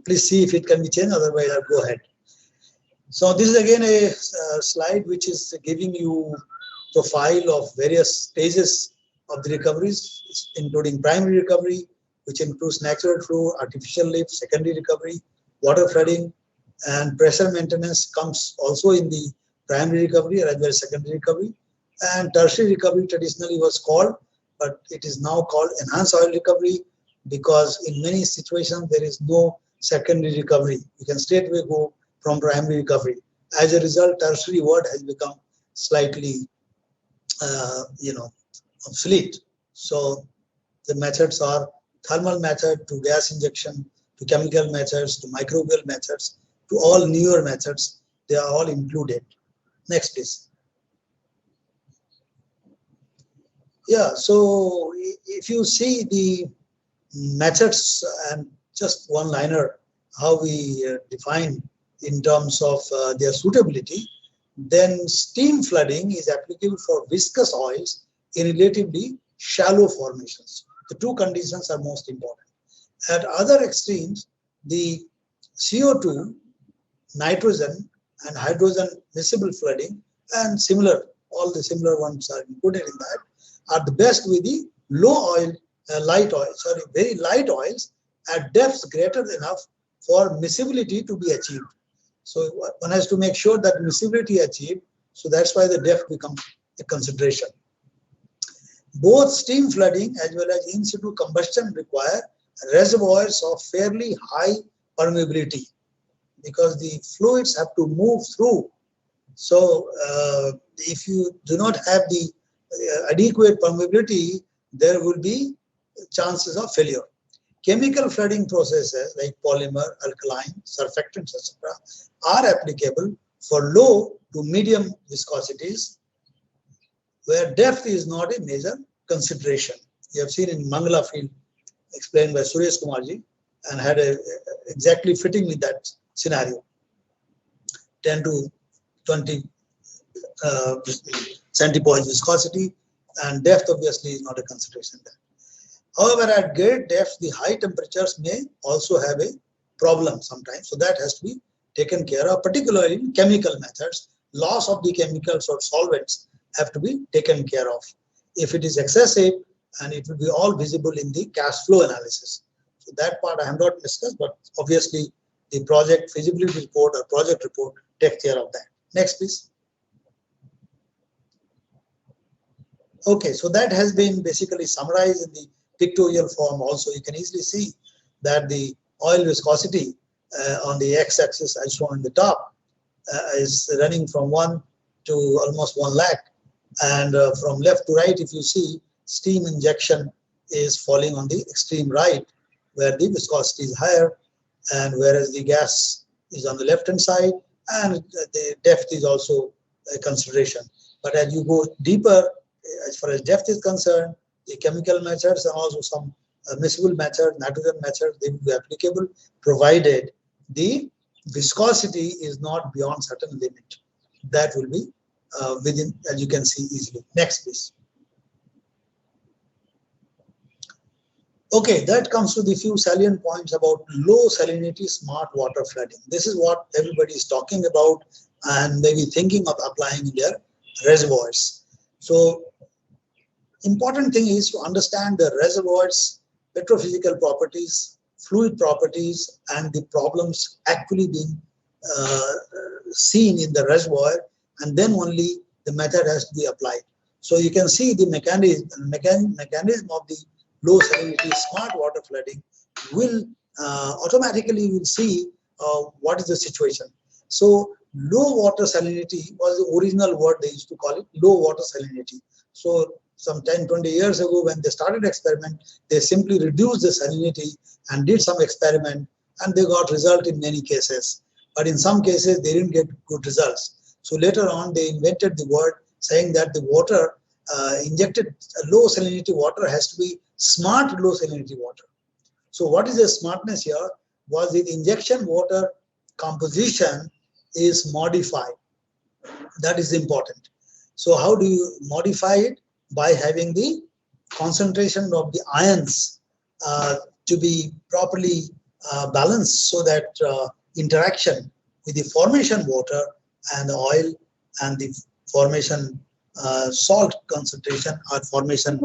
please see if it can be changed, otherwise I'll go ahead. So this is again a slide which is giving you profile of various stages of the recoveries, including primary recovery, which includes natural flow, artificial lift, secondary recovery, water flooding, and pressure maintenance comes also in the primary recovery as well as secondary recovery. And tertiary recovery traditionally was called, but it is now called enhanced oil recovery, because in many situations there is no secondary recovery. You can straightway go from primary recovery. As a result, tertiary word has become slightly, obsolete. So the methods are thermal method to gas injection, to chemical methods, to microbial methods, to all newer methods. They are all included. Next, please. Yeah, so if you see the methods and just one liner, how we define in terms of their suitability, then steam flooding is applicable for viscous oils in relatively shallow formations. The two conditions are most important. At other extremes, the CO2, nitrogen, and hydrogen miscible flooding and similar, all the similar ones are included in that, are the best with the low oil, very light oils at depths greater enough for miscibility to be achieved. So one has to make sure that miscibility achieved. So that's why the depth becomes a consideration. Both steam flooding as well as in situ combustion require reservoirs of fairly high permeability, because the fluids have to move through. So if you do not have the adequate permeability, there will be chances of failure. Chemical flooding processes like polymer, alkaline, surfactants, etc. are applicable for low to medium viscosities, where depth is not a major consideration. You have seen in Mangala field explained by Suresh Kumarji and had exactly fitting with that scenario. 10 to 20 centipoise viscosity, and depth obviously is not a consideration there. However, at great depth, the high temperatures may also have a problem sometimes. So that has to be taken care of, particularly in chemical methods. Loss of the chemicals or solvents have to be taken care of. If it is excessive, and it will be all visible in the cash flow analysis. So that part I have not discussed, but obviously the project feasibility report or project report takes care of that. Next, please. Okay, so that has been basically summarized in the pictorial form. Also, you can easily see that the oil viscosity on the x-axis as shown in the top is running from 1 to almost 1 lakh, and from left to right, if you see, steam injection is falling on the extreme right, where the viscosity is higher, and whereas the gas is on the left hand side, and the depth is also a consideration. But as you go deeper, as far as depth is concerned, the chemical methods and also some miscible methods, nitrogen methods, they will be applicable, provided the viscosity is not beyond certain limit. That will be within, as you can see easily. Next, please. Okay, that comes to the few salient points about low salinity smart water flooding. This is what everybody is talking about and maybe thinking of applying in their reservoirs. So, important thing is to understand the reservoirs, petrophysical properties, fluid properties, and the problems actually being seen in the reservoir, and then only the method has to be applied. So you can see the mechanism of the low salinity smart water flooding will automatically will see what is the situation. So low water salinity was the original word they used to call it, low water salinity. So some 10-20 years ago when they started experiment, they simply reduced the salinity and did some experiment, and they got result in many cases. But in some cases they didn't get good results. So later on they invented the word saying that the water injected low salinity water has to be smart low salinity water. So what is the smartness here? Was the injection water composition is modified. That is important. So how do you modify it? By having the concentration of the ions to be properly balanced, so that interaction with the formation water and the oil and the formation salt concentration or formation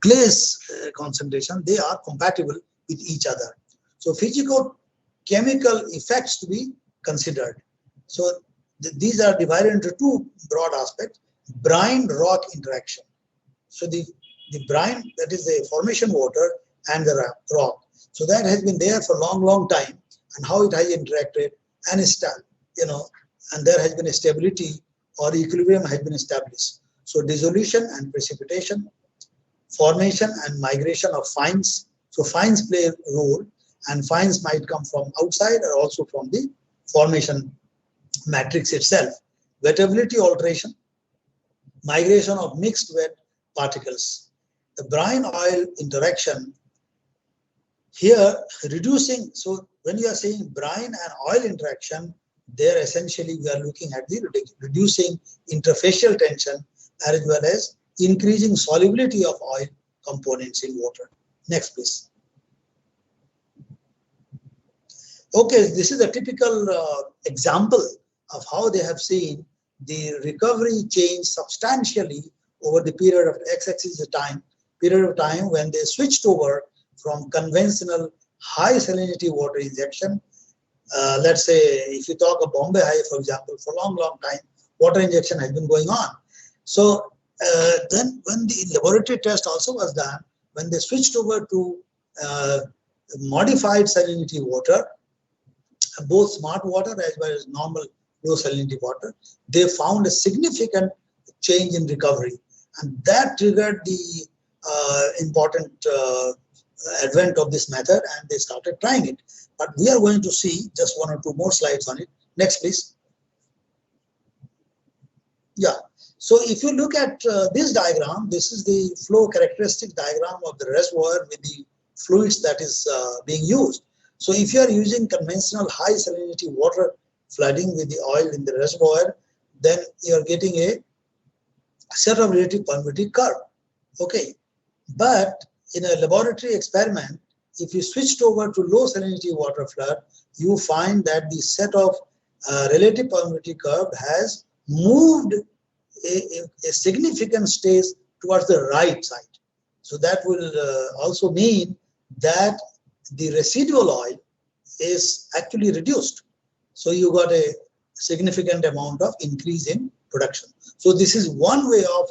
clays concentration, they are compatible with each other. So physico-chemical effects to be considered. So these are divided into two broad aspects: brine rock interaction. So the brine, that is the formation water, and the rock. So that has been there for a long time, and how it has interacted, and and there has been a stability or equilibrium has been established. So dissolution and precipitation, formation and migration of fines. So fines play a role, and fines might come from outside or also from the formation matrix itself. Wettability alteration, migration of mixed wet particles. The brine oil interaction here reducing. So when you are saying brine and oil interaction, there essentially we are looking at the reducing interfacial tension as well as increasing solubility of oil components in water. Next, please. Okay, this is a typical example of how they have seen the recovery change substantially over the period of x-axis period of time when they switched over from conventional high salinity water injection. Let's say if you talk of Bombay High, for example, for a long time, water injection has been going on. So then when the laboratory test also was done, when they switched over to modified salinity water, both smart water as well as normal low salinity water, they found a significant change in recovery. And that triggered the important advent of this method, and they started trying it. But we are going to see just one or two more slides on it. Next, please. Yeah. So if you look at this diagram, this is the flow characteristic diagram of the reservoir with the fluids that is being used. So if you are using conventional high salinity water flooding with the oil in the reservoir, then you are getting a set of relative permeability curve. Okay, but in a laboratory experiment, if you switched over to low salinity water flood, you find that the set of relative permeability curve has moved a significant stage towards the right side. So that will also mean that the residual oil is actually reduced. So you got a significant amount of increase in production. So this is one way of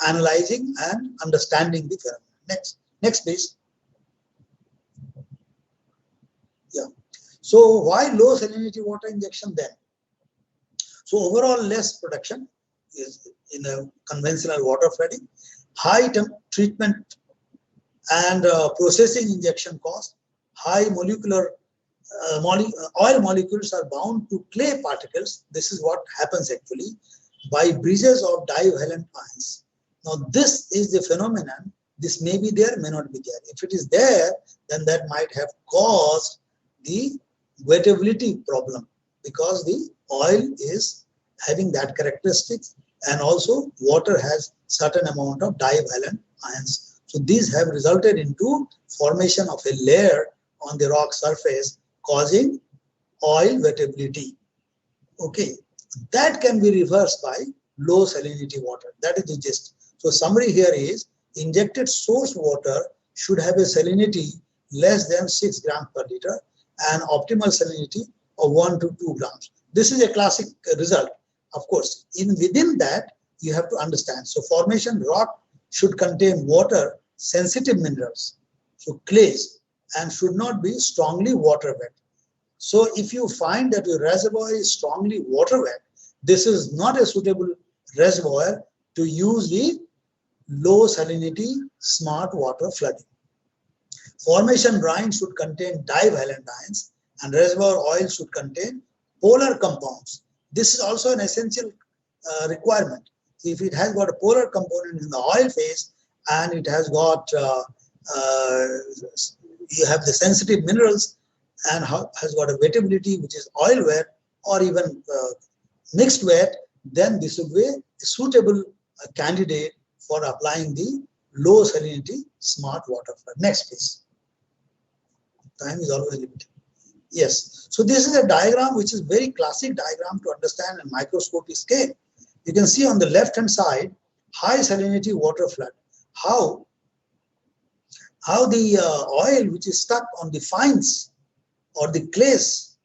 analyzing and understanding the phenomenon. Next please. Yeah. So why low salinity water injection then? So overall less production is in a conventional water flooding, high treatment and processing injection cost, high molecular oil molecules are bound to clay particles. This is what happens actually by bridges of divalent ions. Now this is the phenomenon. This may be there, may not be there. If it is there, then that might have caused the wettability problem because the oil is having that characteristics, and also water has certain amount of divalent ions. So these have resulted into formation of a layer on the rock surface causing oil wettability. Okay, that can be reversed by low salinity water. That is the gist. So summary here is injected source water should have a salinity less than 6 grams per liter and optimal salinity of 1 to 2 grams. This is a classic result. Of course, within that, you have to understand. So formation rock should contain water sensitive minerals, so clays, and should not be strongly water wet. So if you find that your reservoir is strongly water wet, this is not a suitable reservoir to use the low salinity smart water flooding. Formation brine should contain divalent ions and reservoir oil should contain polar compounds. This is also an essential requirement. If it has got a polar component in the oil phase and it has got, you have the sensitive minerals and has got a wettability which is oil wet or even mixed wet, then this would be a suitable candidate for applying the low salinity smart water flood. Next please. Time is always limited. Yes, so this is a diagram which is very classic diagram to understand a microscopic scale. You can see on the left hand side high salinity water flood, how the oil which is stuck on the fines or the clays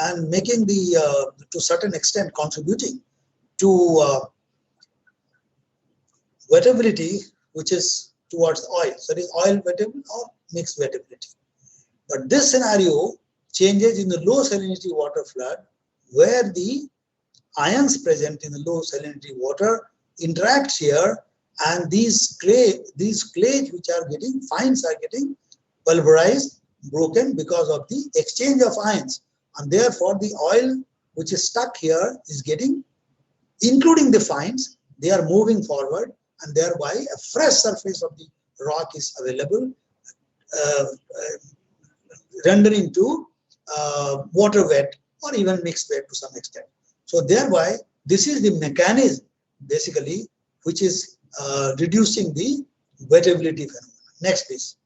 and making the to certain extent contributing to wettability which is towards oil. So it is oil wettable or mixed wettability. But this scenario changes in the low salinity water flood where the ions present in the low salinity water interacts here, and these clays which are getting fines are getting pulverized, broken because of the exchange of ions, and therefore the oil which is stuck here is getting, including the fines, they are moving forward, and thereby a fresh surface of the rock is available, rendering to water wet or even mixed wet to some extent. So thereby this is the mechanism basically which is reducing the wettability phenomenon. Next please.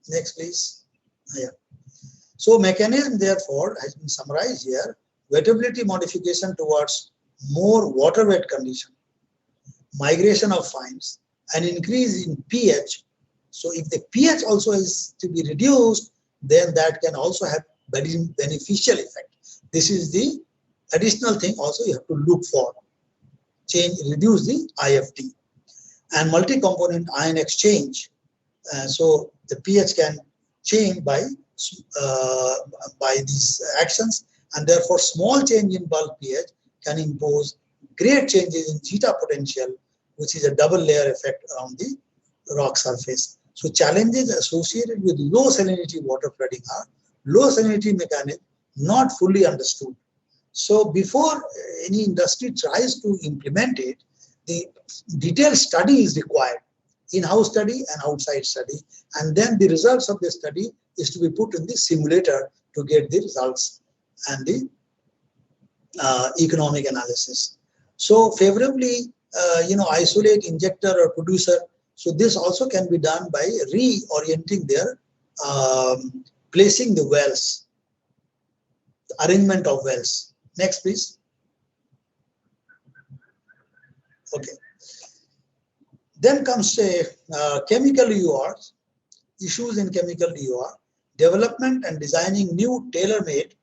Next please. Yeah. So mechanism therefore has been summarized here. Wettability modification towards more water wet condition, migration of fines, an increase in pH. So if the pH also is to be reduced, then that can also have beneficial effect. This is the additional thing also you have to look for. Reduce the IFT and multi-component ion exchange. So the pH can change by these actions, and therefore small change in bulk pH can impose great changes in zeta potential, which is a double layer effect around the rock surface. So challenges associated with low salinity water flooding are low salinity mechanism not fully understood. So before any industry tries to implement it, the detailed study is required, in-house study and outside study. And then the results of the study is to be put in the simulator to get the results and the economic analysis. So favorably, isolate injector or producer. So this also can be done by reorienting their placing the wells, the arrangement of wells. Next, please. Okay. Then comes chemical EURs, issues in chemical EUR, development and designing new tailor-made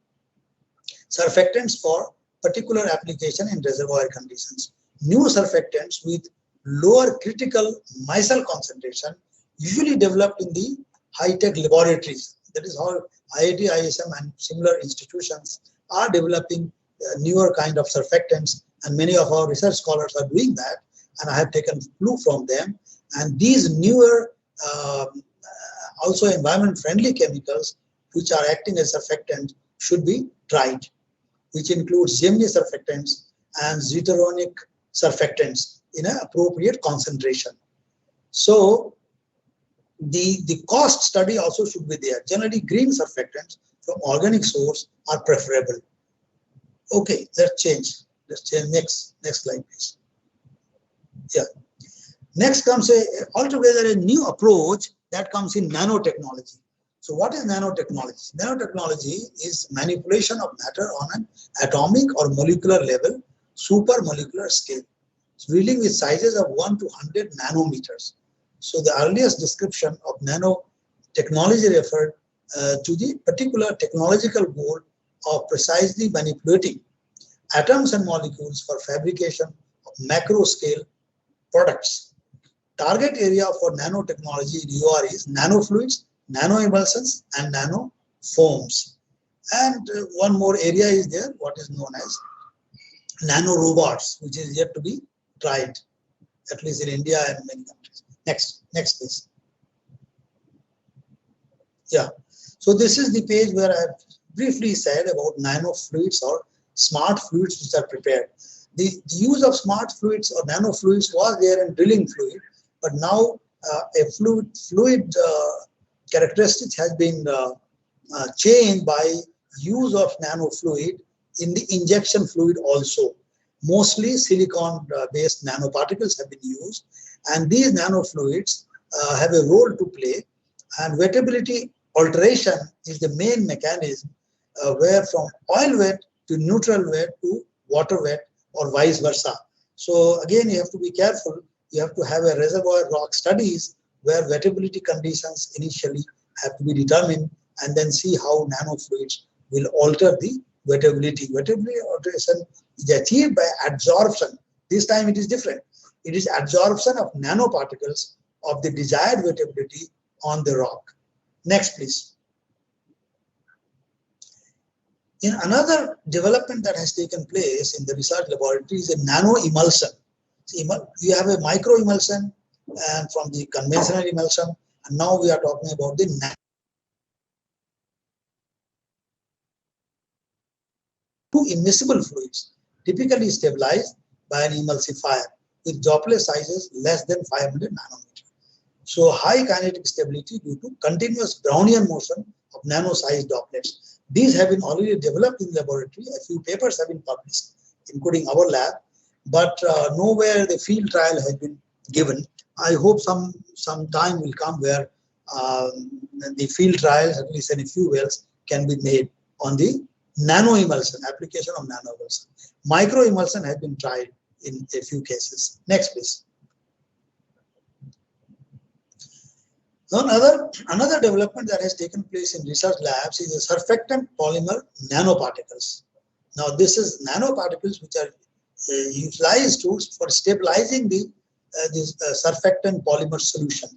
surfactants for particular application in reservoir conditions. New surfactants with lower critical micelle concentration, usually developed in the high-tech laboratories. That is how IIT, ISM and similar institutions are developing newer kind of surfactants, and many of our research scholars are doing that, and I have taken clue from them. And these newer, also environment-friendly chemicals which are acting as surfactants should be tried, which includes Gemini surfactants and Zeteronic surfactants in an appropriate concentration. So the cost study also should be there. Generally, green surfactants from organic source are preferable. Okay, let's change. Let's change next slide, please. Yeah. Next comes altogether a new approach that comes in nanotechnology. So what is nanotechnology? Nanotechnology is manipulation of matter on an atomic or molecular level, supermolecular scale, dealing with sizes of 1 to 100 nanometers. So the earliest description of nanotechnology referred to the particular technological goal of precisely manipulating atoms and molecules for fabrication of macro scale products. Target area for nanotechnology (UR) is nanofluids, nanoemulsions, and nanofoams. And one more area is there, what is known as nanorobots, which is yet to be tried, at least in India and many countries. Next please. Yeah, so this is the page where I have briefly said about nanofluids or smart fluids which are prepared. The use of smart fluids or nanofluids was there in drilling fluid, but now a fluid characteristics has been changed by use of nanofluid in the injection fluid also. Mostly silicon-based nanoparticles have been used, and these nanofluids have a role to play, and wettability alteration is the main mechanism where from oil wet to neutral wet to water wet or vice versa. So again, you have to be careful. You have to have a reservoir rock studies where wettability conditions initially have to be determined, and then see how nanofluids will alter the wettability. Wettability alteration is achieved by adsorption. This time it is different. It is adsorption of nanoparticles of the desired wettability on the rock. Next, please. In another development that has taken place in the research laboratory is a nano emulsion. You have a micro emulsion and from the conventional emulsion, and now we are talking about the nano immiscible fluids, typically stabilized by an emulsifier with droplet sizes less than 500 nanometers. So high kinetic stability due to continuous Brownian motion of nano-sized droplets. These have been already developed in the laboratory. A few papers have been published, including our lab, but nowhere the field trial has been given. I hope some time will come where the field trials, at least in a few wells, can be made on the nano emulsion, application of nano emulsion. Micro emulsion has been tried in a few cases. Next, please. Another development that has taken place in research labs is the surfactant polymer nanoparticles. Now, this is nanoparticles which are utilized for stabilizing the surfactant polymer solution.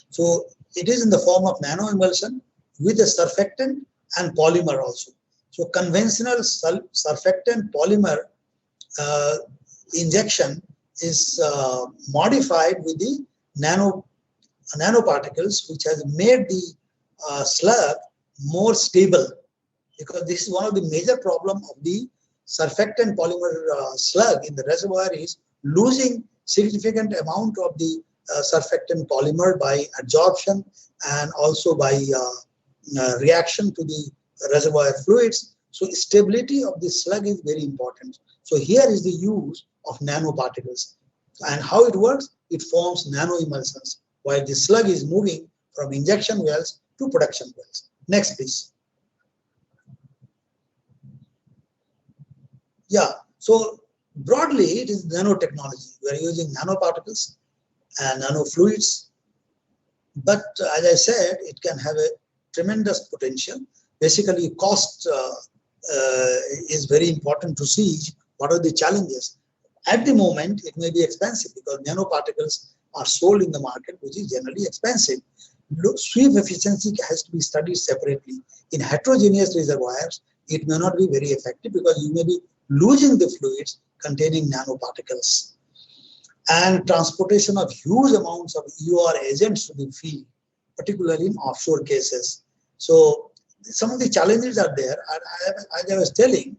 So, it is in the form of nano emulsion with a surfactant and polymer also. So, conventional surfactant polymer injection is modified with the nanoparticles, which has made the slug more stable, because this is one of the major problems of the surfactant polymer slug in the reservoir is losing significant amount of the surfactant polymer by adsorption and also by reaction to the reservoir fluids. So stability of the slug is very important. So here is the use of nanoparticles. And how it works? It forms nanoemulsions while the slug is moving from injection wells to production wells. Next, please. Yeah, so broadly, it is nanotechnology. We are using nanoparticles and nanofluids. But as I said, it can have a tremendous potential. Basically, cost is very important to see what are the challenges. At the moment, it may be expensive because nanoparticles are sold in the market, which is generally expensive. Sweep efficiency has to be studied separately. In heterogeneous reservoirs, it may not be very effective because you may be losing the fluids containing nanoparticles. And transportation of huge amounts of EOR agents to the field, particularly in offshore cases. So some of the challenges are there. As I was telling,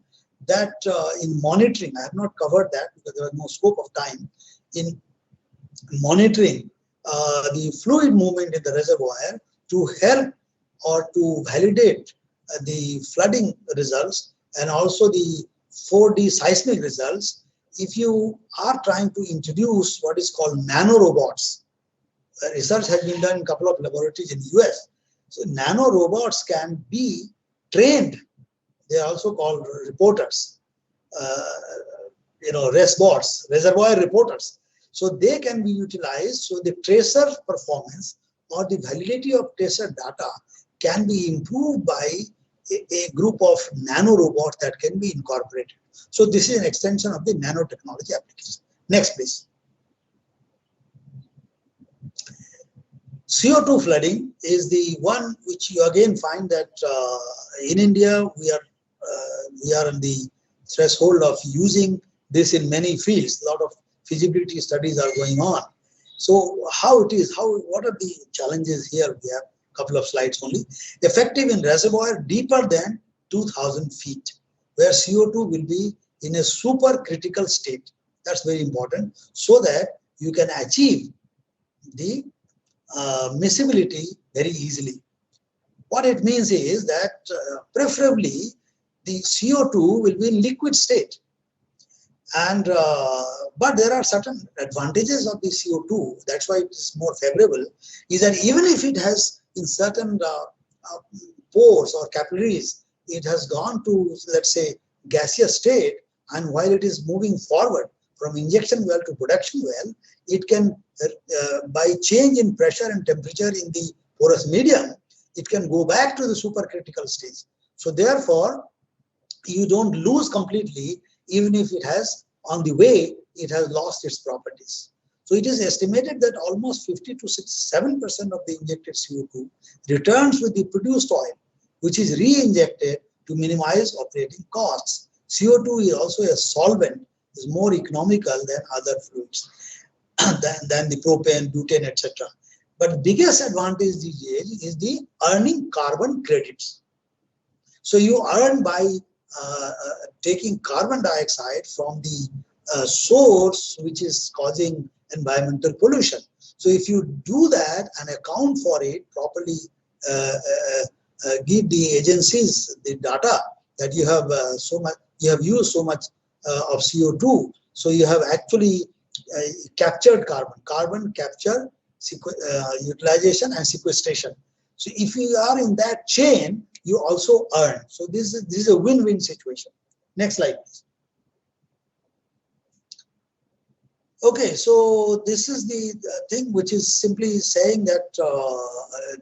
that in monitoring, I have not covered that because there was no scope of time. In monitoring the fluid movement in the reservoir to help or to validate the flooding results and also the 4D seismic results, if you are trying to introduce what is called nanorobots, research has been done in a couple of laboratories in the US. So nanorobots can be trained. They are also called reporters, RESBots, reservoir reporters. So they can be utilized. So the tracer performance or the validity of tracer data can be improved by a group of nanorobots that can be incorporated. So this is an extension of the nanotechnology application. Next, please. CO2 flooding is the one which you again find that in India we are on the threshold of using this in many fields. A lot of feasibility studies are going on. So how it is, what are the challenges here? We have a couple of slides only. Effective in reservoir deeper than 2000 feet, where CO2 will be in a supercritical state. That's very important, so that you can achieve the miscibility very easily. What it means is that preferably the CO2 will be in liquid state. And but there are certain advantages of the CO2. That's why it is more favorable. Is that even if it has in certain pores or capillaries, it has gone to, let's say, gaseous state, and while it is moving forward from injection well to production well, it can, by change in pressure and temperature in the porous medium, it can go back to the supercritical stage. So therefore, you don't lose completely, even if it has, on the way, it has lost its properties. So it is estimated that almost 50 to 7% of the injected CO2 returns with the produced oil, which is re-injected to minimize operating costs. CO2 is also a solvent, is more economical than other fluids, than the propane, butane, etc. But the biggest advantage these days is the earning carbon credits. So you earn by taking carbon dioxide from the source which is causing environmental pollution. So if you do that and account for it properly, give the agencies the data that you have you have used so much of CO2, so you have actually captured carbon capture, utilization and sequestration. So if you are in that chain, you also earn. So this is a win-win situation. Next slide, please. Okay, so this is the thing which is simply saying that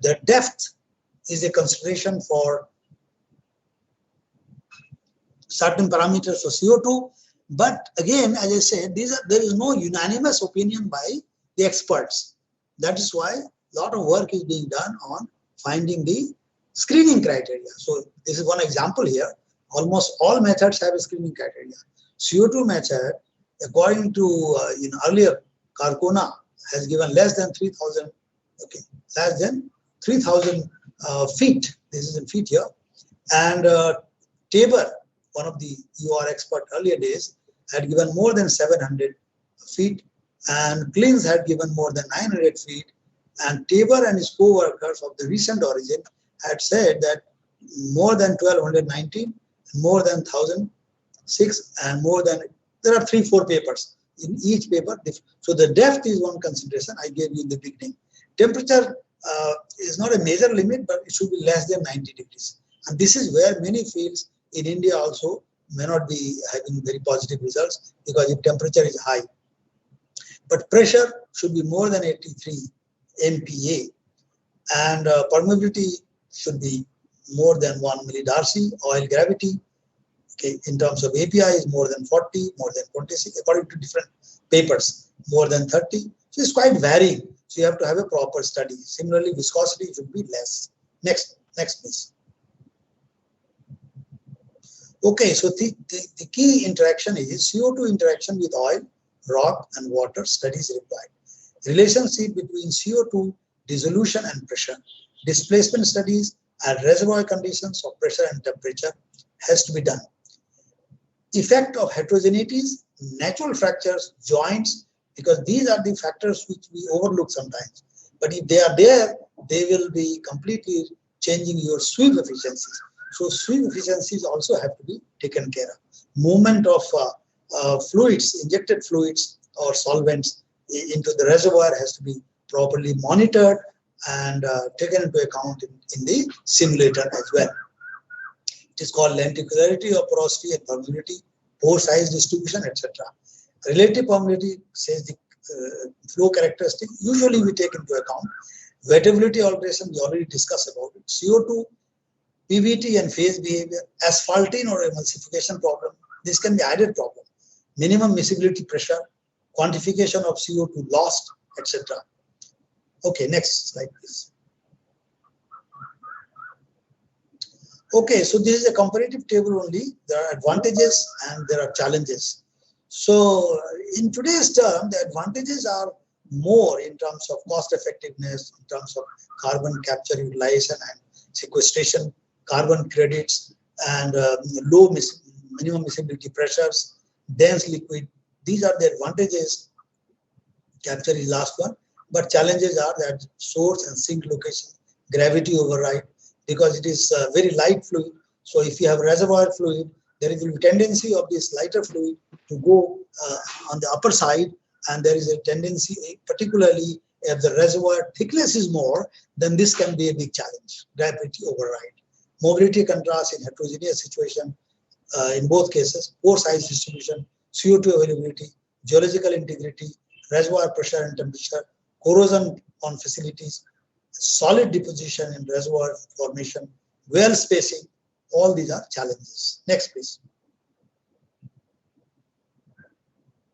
the depth is a consideration for certain parameters for CO2. But again, as I said, there is no unanimous opinion by the experts. That is why a lot of work is being done on finding the screening criteria. So this is one example here. Almost all methods have a screening criteria. CO2 method, according to earlier, Carcona has given less than 3,000, okay, less than 3,000 feet. This is in feet here. And Tabor one of the UR expert earlier days, had given more than 700 feet, and Klins had given more than 900 feet, and Tabor and his co-workers of the recent origin had said that more than 1219, more than 1006, and more than, there are 3-4 papers in each paper. So the depth is one consideration I gave you in the beginning. Temperature is not a major limit, but it should be less than 90 degrees. And this is where many fields in India also may not be having very positive results, because if temperature is high. But pressure should be more than 83 MPa, and permeability should be more than 1 millidarcy. Oil gravity, okay, in terms of API is more than 40, more than 26, according to different papers, more than 30. So it's quite varying. So you have to have a proper study. Similarly, viscosity should be less. Next please. Okay, so the key interaction is CO2 interaction with oil, rock, and water studies required. Relationship between CO2 dissolution and pressure, displacement studies, and reservoir conditions of pressure and temperature has to be done. Effect of heterogeneities, natural fractures, joints, because these are the factors which we overlook sometimes. But if they are there, they will be completely changing your sweep efficiencies. So sweep efficiencies also have to be taken care of. Movement of fluids, injected fluids or solvents into the reservoir has to be properly monitored and taken into account in the simulator as well. It is called lenticularity or porosity and permeability, pore size distribution, etc. Relative permeability says the flow characteristic. Usually we take into account wettability alteration. We already discussed about it. CO2, PVT and phase behavior, asphaltene or emulsification problem. This can be added problem. Minimum miscibility pressure, quantification of CO2 lost, etc. Okay, next slide, please. Okay, so this is a comparative table only. There are advantages and there are challenges. So in today's term, the advantages are more in terms of cost effectiveness, in terms of carbon capture, utilization, and sequestration, carbon credits, and low minimum miscibility pressures, dense liquid. These are the advantages. Capture is last one, but challenges are that source and sink location, gravity override, because it is very light fluid. So if you have reservoir fluid, there is a tendency of this lighter fluid to go on the upper side, and there is a tendency, particularly if the reservoir thickness is more, then this can be a big challenge, gravity override. Mobility contrast in heterogeneous situation, in both cases, pore size distribution, CO2 availability, geological integrity, reservoir pressure and temperature, corrosion on facilities, solid deposition in reservoir formation, well spacing, all these are challenges. Next, please.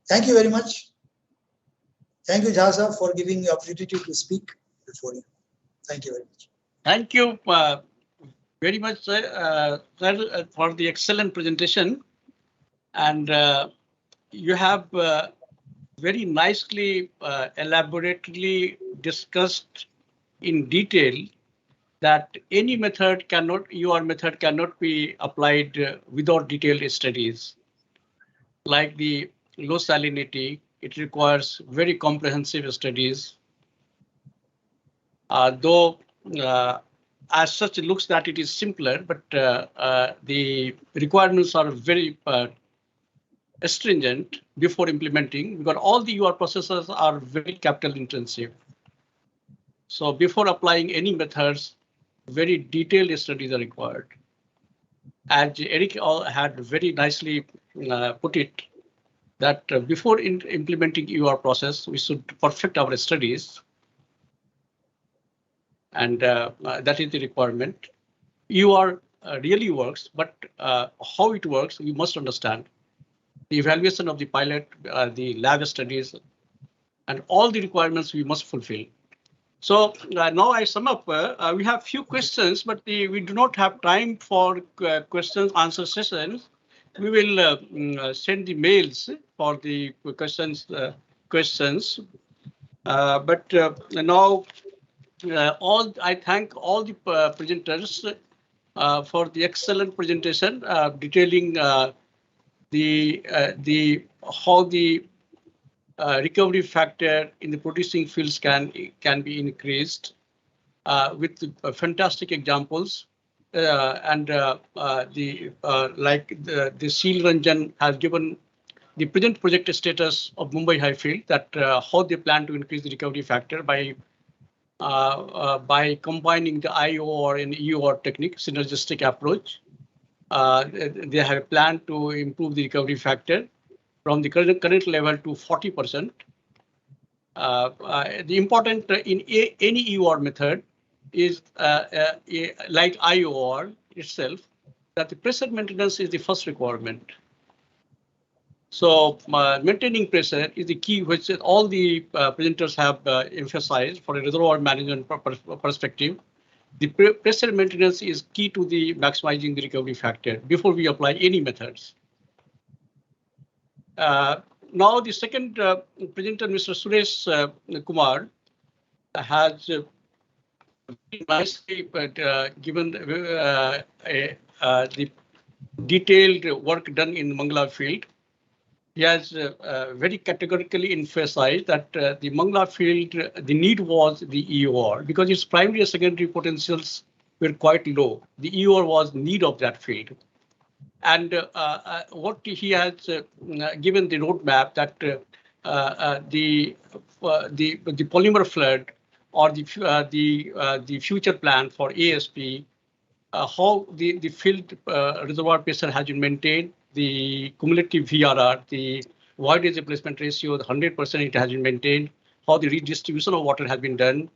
Thank you very much. Thank you, Jhasa, for giving the opportunity to speak before you. Thank you very much. Thank you very much, sir, for the excellent presentation. And you have very nicely, elaborately discussed in detail that any method cannot, your method cannot be applied without detailed studies. Like the low salinity, it requires very comprehensive studies. Though as such it looks that it is simpler, but the requirements are very stringent before implementing, because all the UR processes are very capital intensive. So before applying any methods, very detailed studies are required. As Eric had very nicely put it, that before implementing UR process, we should perfect our studies. And that is the requirement. UR really works, but how it works, we must understand. The evaluation of the pilot, the lab studies, and all the requirements we must fulfill. So now I sum up. We have few questions, but we do not have time for questions answer sessions. We will send the mails for the questions. But now I thank all the presenters for the excellent presentation detailing how the recovery factor in the producing fields can be increased with fantastic examples. The Sheel Ranjan has given the present project status of Mumbai High Field, that how they plan to increase the recovery factor by combining the IOR and EOR technique, synergistic approach. They have a plan to improve the recovery factor from the current level to 40%. The important in any EOR method is like IOR itself, that the pressure maintenance is the first requirement. So maintaining pressure is the key, which all the presenters have emphasized for a reservoir management perspective. The pressure maintenance is key to the maximizing the recovery factor before we apply any methods. Now the second presenter, Mr. Suresh Kumar, has nicely given the detailed work done in Mangla field. He has very categorically emphasized that the Mangla field, the need was the EOR, because its primary and secondary potentials were quite low. The EOR was need of that field. And what he has given the roadmap, that the polymer flood or the future plan for ASP, how the field reservoir pressure has been maintained, the cumulative VRR, the void replacement ratio, the 100% it has been maintained, how the redistribution of water has been done,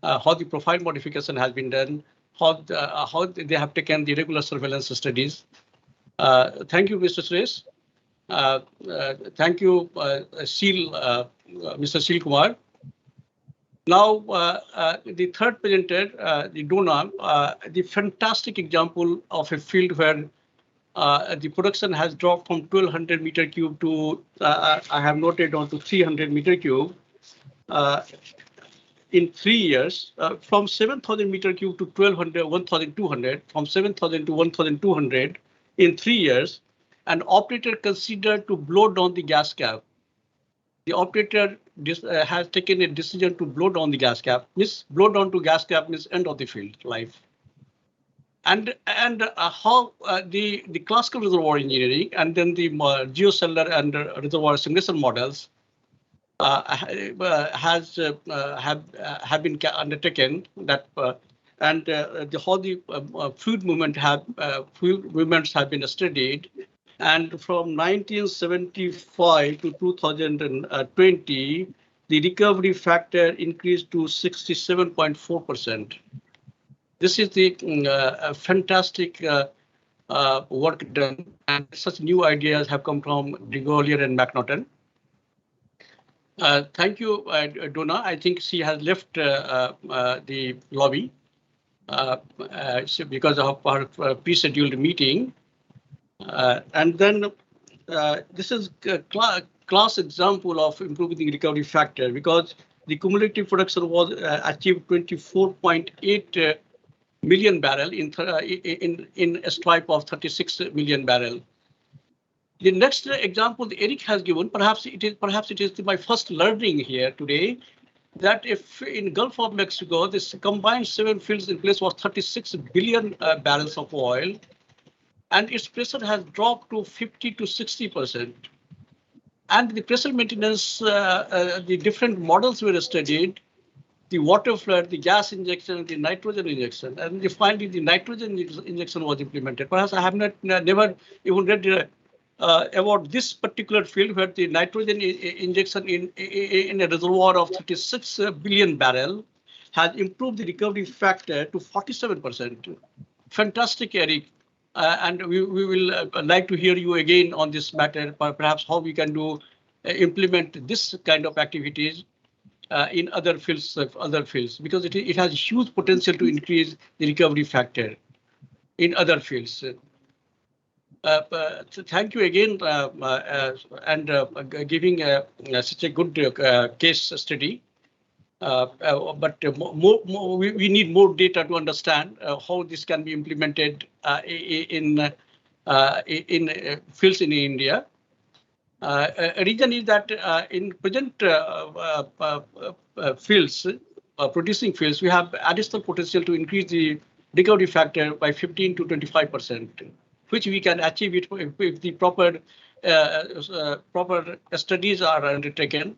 how the profile modification has been done, how they have taken the regular surveillance studies. Thank you, Mr. Suresh. Thank you, Sheel, Mr. Sheel Kumar. Now, the third presenter, the Donna, the fantastic example of a field where the production has dropped from 1200 meter cube to, I have noted, on to 300 meter cube in 3 years, from 7,000 meter cube to 1,200, from 7,000 to 1,200 in 3 years. An operator considered to blow down the gas cap. The operator has taken a decision to blow down the gas cap. Blow down to gas cap means end of the field life. And how the classical reservoir engineering and then the geocellular and reservoir simulation models have been undertaken, that how the fluid movements have been studied. And from 1975 to 2020, the recovery factor increased to 67.4%. This is the fantastic work done, and such new ideas have come from DeGolyer and McNaughton. Thank you, Donna. I think she has left the lobby because of her pre-scheduled meeting. And then this is a class example of improving the recovery factor, because the cumulative production was achieved 24.8 million barrel in a stripe of 36 million barrel. The next example Eric has given, perhaps it is my first learning here today, that if in Gulf of Mexico, this combined 7 fields in place was 36 billion barrels of oil, and its pressure has dropped to 50 to 60%. And the pressure maintenance, the different models were studied, the water flood, the gas injection, the nitrogen injection, and finally the nitrogen injection was implemented. Perhaps I have never even read about this particular field where the nitrogen injection in a reservoir of 36 billion barrel has improved the recovery factor to 47%. Fantastic, Eric. And we will like to hear you again on this matter, perhaps how we can implement this kind of activities in other fields, because it has huge potential to increase the recovery factor in other fields. Thank you again, and giving such a good case study. But we need more data to understand how this can be implemented in fields in India. A reason is that in present fields, producing fields, we have additional potential to increase the recovery factor by 15 to 25%, which we can achieve it if the proper studies are undertaken,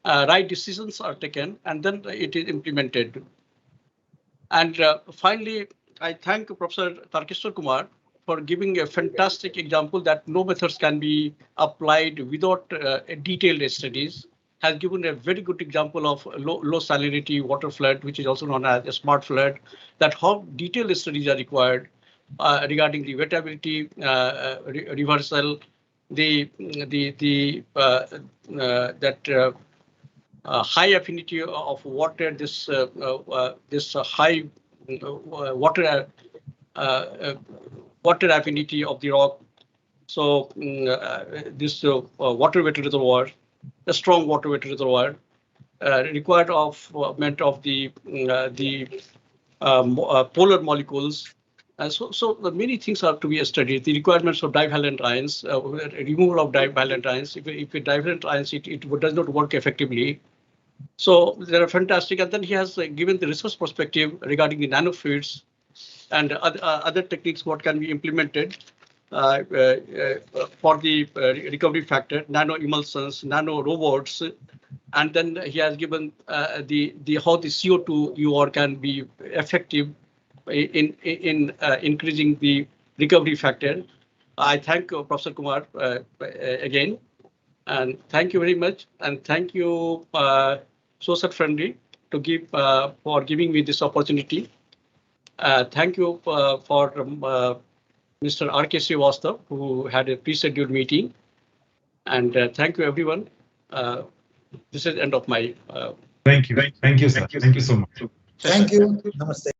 right decisions are taken, and then it is implemented. And finally, I thank Professor Tarkeshwar Kumar for giving a fantastic example that no methods can be applied without detailed studies. Has given a very good example of low salinity water flood, which is also known as a smart flood, that how detailed studies are required regarding the wettability, reversal, high affinity of water, this high water affinity of the rock. So this water vector reservoir, a strong water vector reservoir, required of the polar molecules. So many things are to be studied. The requirements of divalent ions, removal of divalent ions. If divalent ions, it does not work effectively. So they are fantastic. And then he has given the research perspective regarding the nanofluids and other techniques what can be implemented for the recovery factor, nano emulsions, nano robots, and then he has given the how the CO2 UR can be effective in increasing the recovery factor. I thank Professor Kumar again, and thank you very much, and thank you, Social Friendly, to give for giving me this opportunity. Thank you for Mr. R.K. Srivastava, who had a pre-scheduled meeting. And thank you, everyone. This is the end of my. Thank you. Thank you, sir. Thank you so much. Thank you. Namaste.